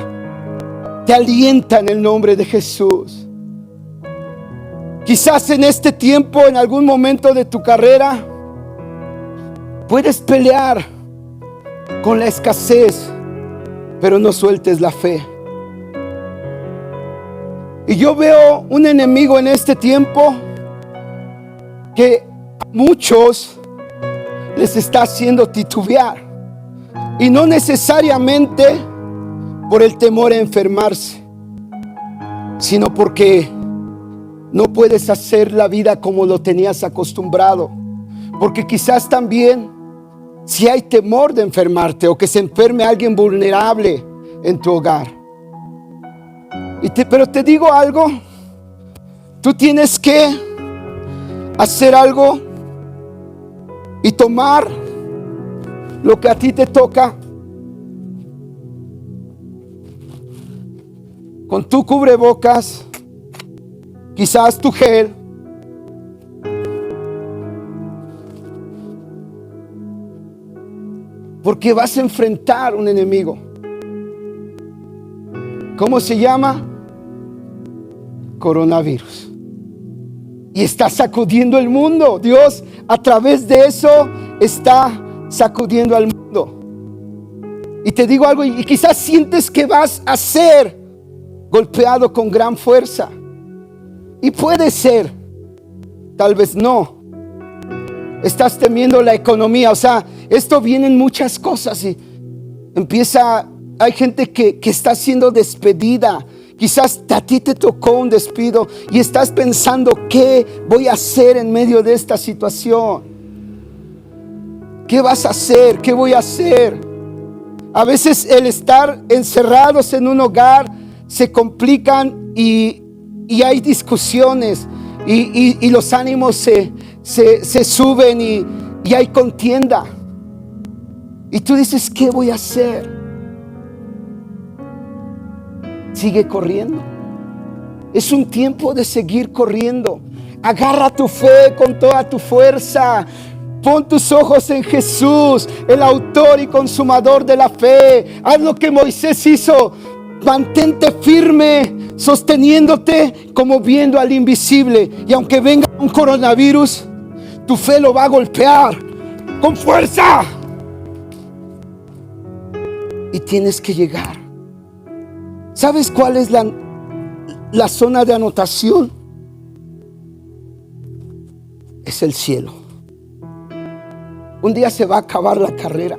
te alienta en el nombre de Jesús. Quizás en este tiempo, en algún momento de tu carrera, puedes pelear con la escasez, pero no sueltes la fe. Y yo veo un enemigo en este tiempo que a muchos les está haciendo titubear, y no necesariamente por el temor a enfermarse, sino porque no puedes hacer la vida como lo tenías acostumbrado. Porque quizás también, si hay temor de enfermarte o que se enferme alguien vulnerable en tu hogar. Pero te digo algo, Tú tienes que hacer algo y tomar lo que a ti te toca con tu cubrebocas, quizás tu gel, porque vas a enfrentar un enemigo. ¿Cómo se llama? Coronavirus. Y está sacudiendo el mundo. Dios a través de eso está sacudiendo al mundo. Y te digo algo, y quizás sientes que vas a ser golpeado con gran fuerza. Y puede ser, tal vez no. Estás temiendo la economía. O sea, esto viene en muchas cosas y hay gente que está siendo despedida. Quizás a ti te tocó un despido y estás pensando, ¿qué voy a hacer en medio de esta situación? ¿Qué vas a hacer? ¿Qué voy a hacer? A veces el estar encerrados en un hogar se complican y hay discusiones y los ánimos se suben y hay contienda. Y tú dices, ¿qué voy a hacer? Sigue corriendo. Es un tiempo de seguir corriendo. Agarra tu fe con toda tu fuerza. Pon tus ojos en Jesús, el autor y consumador de la fe. Haz lo que Moisés hizo. Mantente firme, sosteniéndote como viendo al invisible. Y aunque venga un coronavirus, tu fe lo va a golpear con fuerza. Y tienes que llegar. ¿Sabes cuál es la zona de anotación? Es el cielo. Un día se va a acabar la carrera.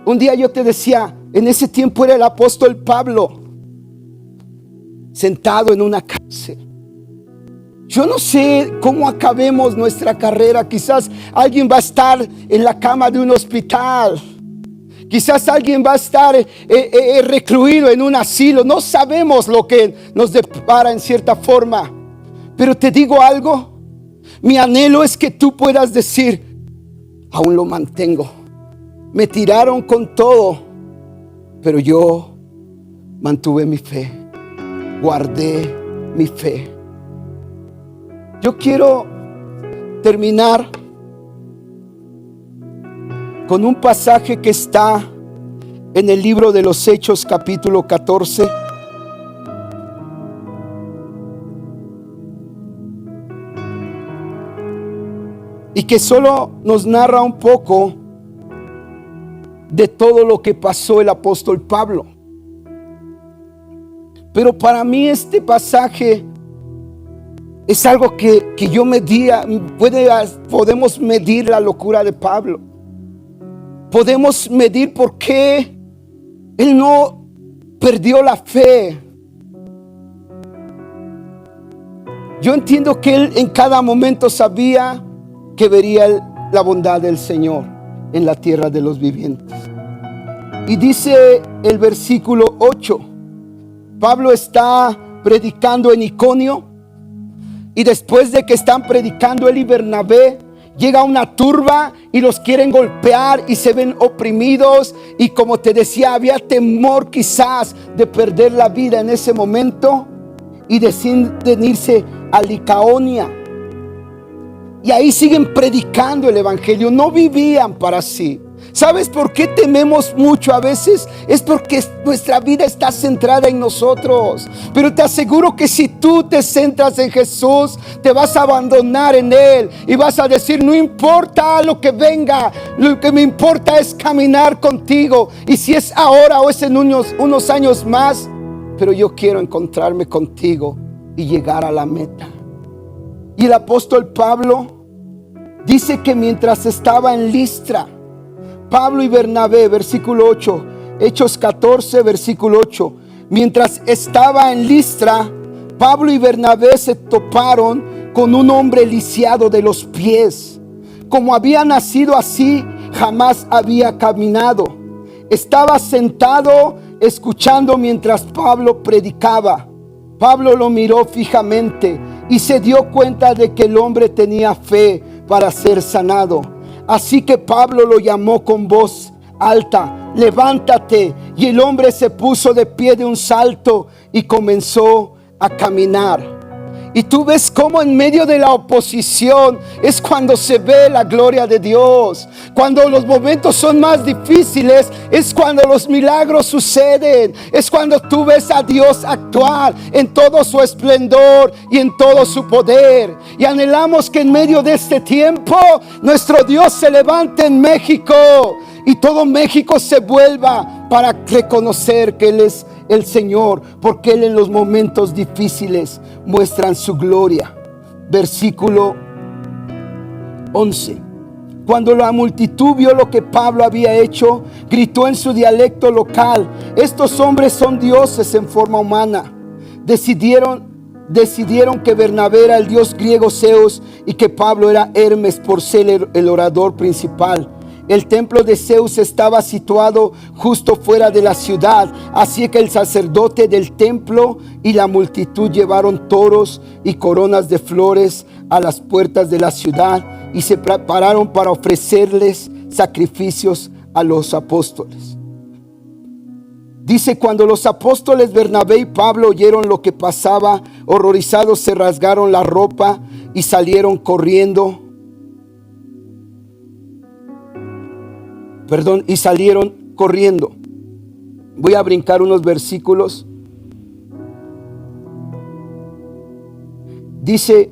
Un día yo te decía, en ese tiempo era el apóstol Pablo, sentado en una cárcel. Yo no sé cómo acabemos nuestra carrera. Quizás alguien va a estar en la cama de un hospital. Quizás alguien va a estar recluido en un asilo. No sabemos lo que nos depara en cierta forma. Pero te digo algo. Mi anhelo es que tú puedas decir, aún lo mantengo. Me tiraron con todo, pero yo mantuve mi fe. Guardé mi fe. Yo quiero terminar con un pasaje que está en el libro de los Hechos, capítulo 14. Y que solo nos narra un poco de todo lo que pasó el apóstol Pablo. Pero para mí este pasaje es algo que yo medía. Podemos medir la locura de Pablo. Podemos medir por qué él no perdió la fe. Yo entiendo que él en cada momento sabía que vería la bondad del Señor en la tierra de los vivientes. Y dice el versículo 8, Pablo está predicando en Iconio, y después de que están predicando él y Bernabé, llega una turba y los quieren golpear y se ven oprimidos. Y como te decía, había temor quizás de perder la vida en ese momento y deciden irse a Licaonia. Y ahí siguen predicando el evangelio. No vivían para sí. ¿Sabes por qué tememos mucho a veces? Es porque nuestra vida está centrada en nosotros. Pero te aseguro que si tú te centras en Jesús, te vas a abandonar en Él y vas a decir, no importa lo que venga, lo que me importa es caminar contigo. Y si es ahora o es en unos años más, pero yo quiero encontrarme contigo y llegar a la meta. Y el apóstol Pablo dice que mientras estaba en Listra, Pablo y Bernabé, versículo 8, Hechos 14, versículo 8. Mientras estaba en Listra, Pablo y Bernabé se toparon con un hombre lisiado de los pies. Como había nacido así, jamás había caminado. Estaba sentado escuchando mientras Pablo predicaba. Pablo lo miró fijamente y se dio cuenta de que el hombre tenía fe para ser sanado. Así que Pablo lo llamó con voz alta: levántate. Y el hombre se puso de pie de un salto y comenzó a caminar. Y tú ves cómo en medio de la oposición es cuando se ve la gloria de Dios. Cuando los momentos son más difíciles es cuando los milagros suceden. Es cuando tú ves a Dios actuar en todo su esplendor y en todo su poder. Y anhelamos que en medio de este tiempo nuestro Dios se levante en México y todo México se vuelva para reconocer que Él es el Señor, porque Él en los momentos difíciles muestran su gloria. Versículo 11. Cuando la multitud vio lo que Pablo había hecho, gritó en su dialecto local: estos hombres son dioses en forma humana. Decidieron que Bernabé era el dios griego Zeus y que Pablo era Hermes por ser el orador principal. El templo de Zeus estaba situado justo fuera de la ciudad, así que el sacerdote del templo y la multitud llevaron toros y coronas de flores a las puertas de la ciudad y se prepararon para ofrecerles sacrificios a los apóstoles. Dice: cuando los apóstoles Bernabé y Pablo oyeron lo que pasaba, horrorizados se rasgaron la ropa y salieron corriendo. Voy a brincar unos versículos. Dice: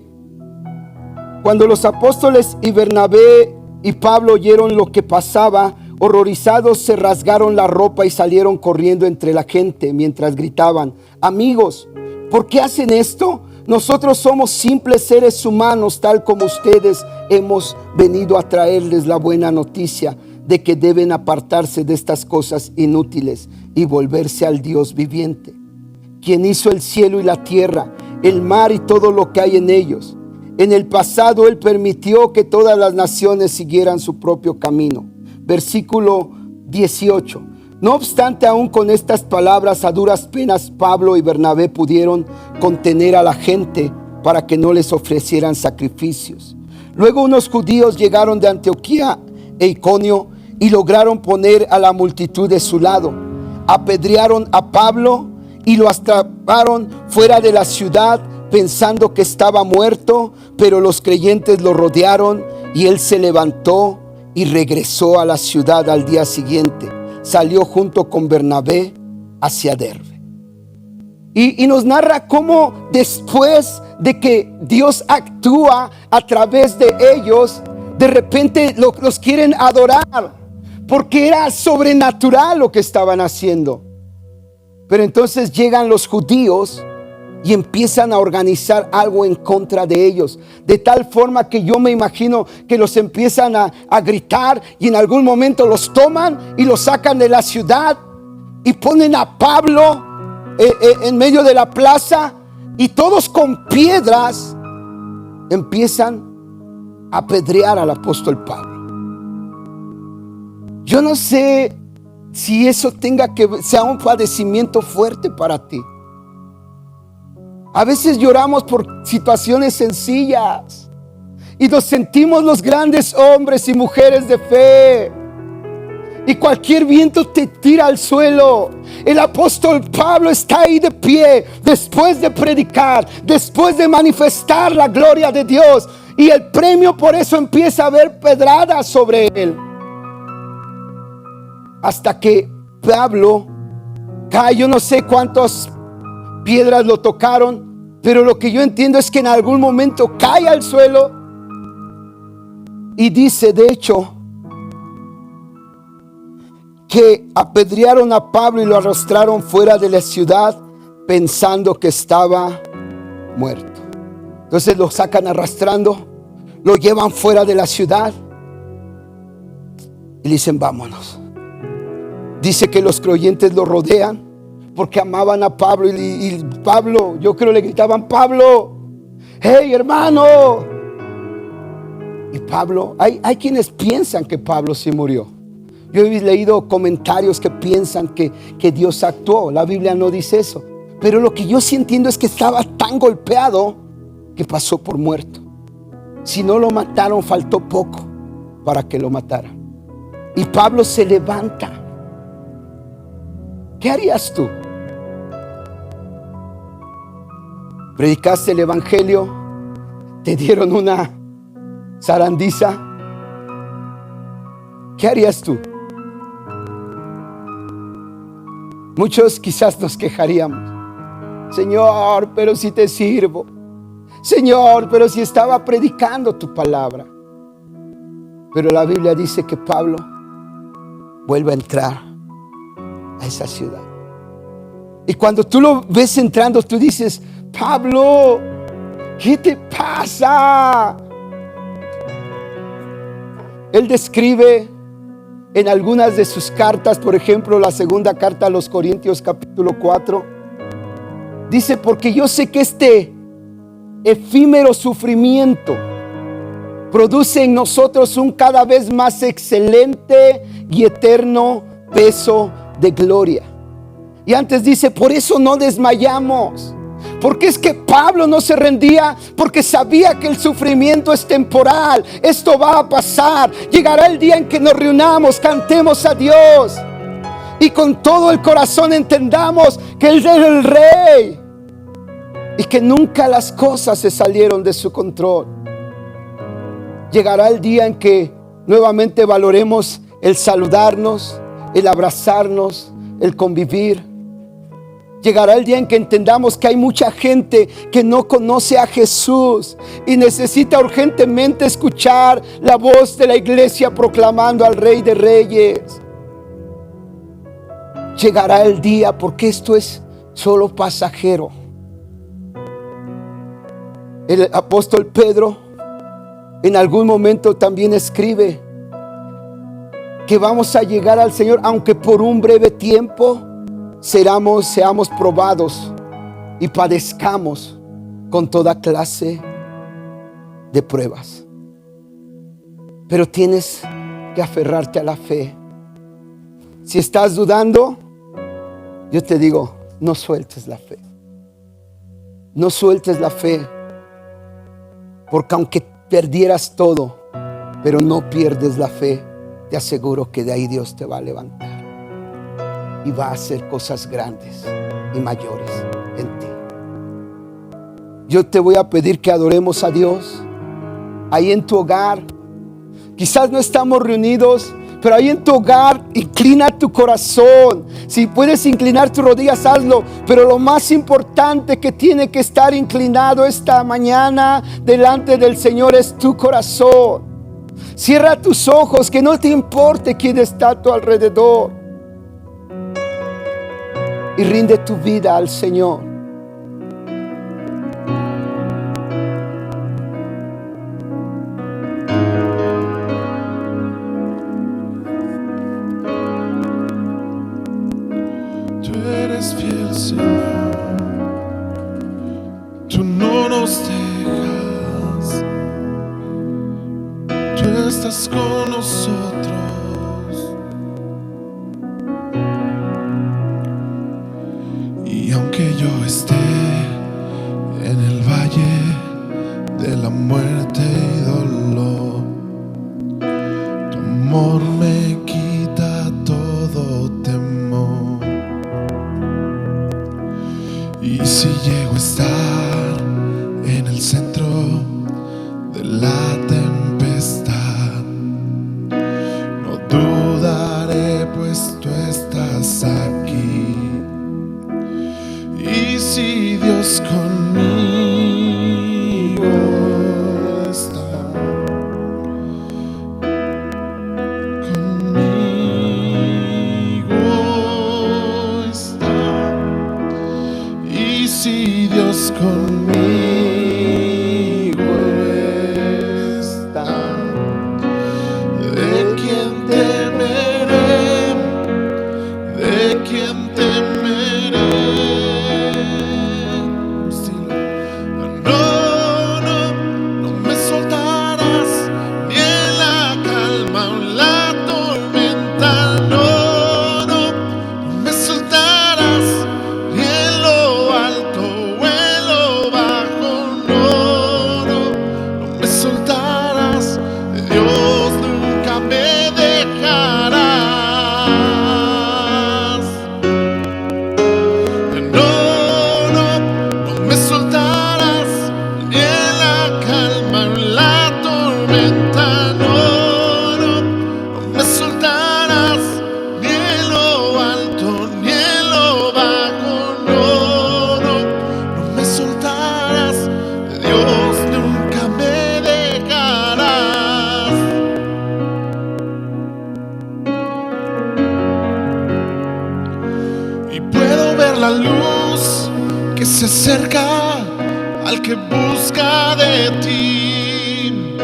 cuando los apóstoles y Bernabé y Pablo oyeron lo que pasaba, horrorizados se rasgaron la ropa y salieron corriendo entre la gente mientras gritaban: amigos, ¿por qué hacen esto? Nosotros somos simples seres humanos, tal como ustedes. Hemos venido a traerles la buena noticia de que deben apartarse de estas cosas inútiles y volverse al Dios viviente, quien hizo el cielo y la tierra, el mar y todo lo que hay en ellos. En el pasado Él permitió que todas las naciones siguieran su propio camino. Versículo 18. No obstante, aún con estas palabras, a duras penas Pablo y Bernabé pudieron contener a la gente para que no les ofrecieran sacrificios. Luego unos judíos llegaron de Antioquía e Iconio y lograron poner a la multitud de su lado. Apedrearon a Pablo y lo atraparon fuera de la ciudad, pensando que estaba muerto, pero los creyentes lo rodearon y él se levantó y regresó a la ciudad al día siguiente. Salió junto con Bernabé hacia Derbe. Y nos narra cómo después de que Dios actúa a través de ellos, de repente los quieren adorar, porque era sobrenatural lo que estaban haciendo. Pero entonces llegan los judíos y empiezan a organizar algo en contra de ellos, de tal forma que yo me imagino que los empiezan a gritar, y en algún momento los toman y los sacan de la ciudad y ponen a Pablo en medio de la plaza, y todos con piedras empiezan a apedrear al apóstol Pablo. Yo no sé si eso sea un padecimiento fuerte para ti. A veces lloramos por situaciones sencillas y nos sentimos los grandes hombres y mujeres de fe, y cualquier viento te tira al suelo. El apóstol Pablo está ahí de pie después de predicar, después de manifestar la gloria de Dios, y el premio por eso empieza a haber pedradas sobre él, hasta que Pablo cae. Yo no sé cuántas piedras lo tocaron, pero lo que yo entiendo es que en algún momento cae al suelo, y dice, de hecho, que apedrearon a Pablo y lo arrastraron fuera de la ciudad pensando que estaba muerto. Entonces lo sacan arrastrando, lo llevan fuera de la ciudad y le dicen: vámonos. Dice que los creyentes lo rodean porque amaban a Pablo, y Pablo, yo creo le gritaban: Pablo, hey hermano. Y Pablo, hay quienes piensan que Pablo sí murió. Yo he leído comentarios que piensan que Dios actuó. La Biblia no dice eso, pero lo que yo sí entiendo es que estaba tan golpeado que pasó por muerto. Si no lo mataron, faltó poco para que lo mataran. Y Pablo se levanta. ¿Qué harías tú? Predicaste el evangelio, te dieron una zarandiza. ¿Qué harías tú? Muchos quizás nos quejaríamos. Señor, pero si te sirvo. Señor, pero si estaba predicando tu palabra. Pero la Biblia dice que Pablo vuelve a entrar a esa ciudad. Y cuando tú lo ves entrando, tú dices: Pablo, ¿qué te pasa? Él describe en algunas de sus cartas, por ejemplo, la segunda carta a los Corintios, capítulo 4, dice: porque yo sé que este efímero sufrimiento produce en nosotros un cada vez más excelente y eterno peso de gloria. Y antes dice: por eso no desmayamos. Porque es que Pablo no se rendía, porque sabía que el sufrimiento es temporal. Esto va a pasar. Llegará el día en que nos reunamos, cantemos a Dios y con todo el corazón entendamos que Él es el Rey y que nunca las cosas se salieron de su control. Llegará el día en que nuevamente valoremos el saludarnos, el abrazarnos, el convivir. Llegará el día en que entendamos que hay mucha gente que no conoce a Jesús y necesita urgentemente escuchar la voz de la iglesia proclamando al Rey de Reyes. Llegará el día, porque esto es solo pasajero. El apóstol Pedro en algún momento también escribe que vamos a llegar al Señor, aunque por un breve tiempo seamos probados y padezcamos con toda clase de pruebas. Pero tienes que aferrarte a la fe. Si estás dudando, yo te digo: no sueltes la fe. No sueltes la fe. Porque aunque perdieras todo, pero no pierdes la fe, te aseguro que de ahí Dios te va a levantar y va a hacer cosas grandes y mayores en ti. Yo te voy a pedir que adoremos a Dios ahí en tu hogar. Quizás no estamos reunidos, pero ahí en tu hogar inclina tu corazón. Si puedes inclinar tus rodillas, hazlo. Pero lo más importante que tiene que estar inclinado esta mañana delante del Señor es tu corazón. Cierra tus ojos, que no te importe quién está a tu alrededor. Y rinde tu vida al Señor. Tú eres fiel, Señor. Tú no nos dejas. Tú estás con nosotros. Y aunque yo esté en el valle de la muerte y dolor, tu amor me quita todo temor. Y si llego a estar en el centro de la tempestad, no dudaré, pues tú estás aquí. Y si Dios conmigo está, conmigo está. Y si Dios conmigo está, ¿de quién temeré? ¿De quién temeré? Bajo se acerca al que busca de ti.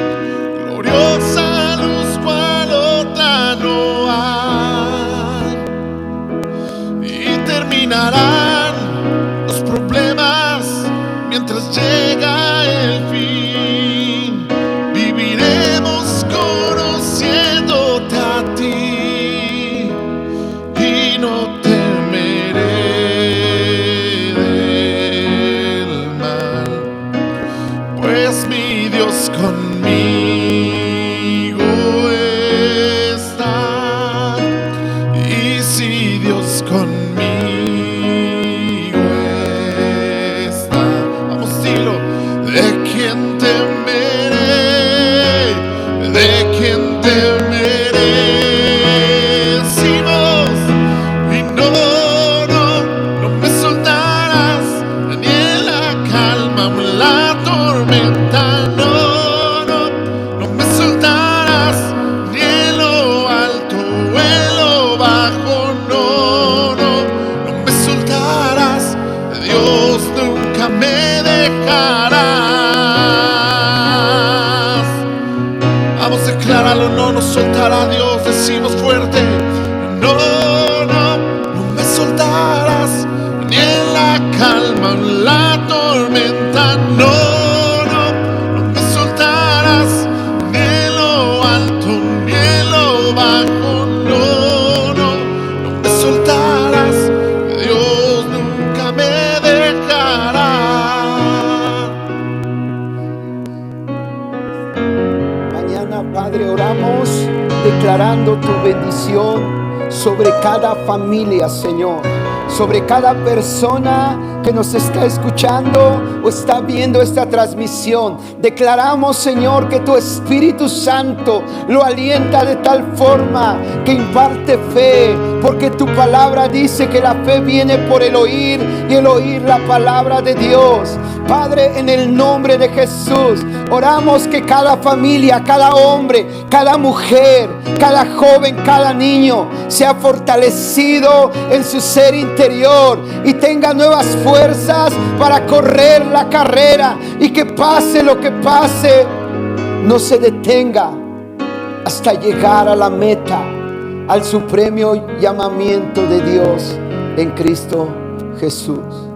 Gloriosa luz cual otra no hay. Y terminarán los problemas mientras llega el fin. Viviremos conociéndote a ti y no temeré del mal, pues mi Dios conmigo está. Y si Dios conmigo está, vamos a decirlo, ¿de quién temeré? ¿De quién temeré? Decimos, y no me soltarás ni en la calma o en la tormenta. No me soltarás ni en lo alto o en lo bajo. No me soltarás. Dios nunca me dejarás. Vamos a declararlo, no nos soltará Dios. Decimos fuerte, no me soltarás ni en la calma o en la tormenta. No me soltarás ni en lo alto ni en lo bajo. No me soltarás. Dios nunca me dejará. Mañana, Padre, oramos declarando tu bendición sobre cada familia, Señor, sobre cada persona que nos está escuchando o está viendo esta transmisión. Declaramos, Señor, que tu Espíritu Santo lo alienta de tal forma que imparte fe, porque tu palabra dice que la fe viene por el oír y el oír la palabra de Dios. Padre, en el nombre de Jesús, oramos que cada familia, cada hombre, cada mujer, cada joven, cada niño sea fortalecido en su ser interior y tenga nuevas fuerzas para correr la carrera, y que pase lo que pase, no se detenga hasta llegar a la meta, al supremo llamamiento de Dios en Cristo Jesús.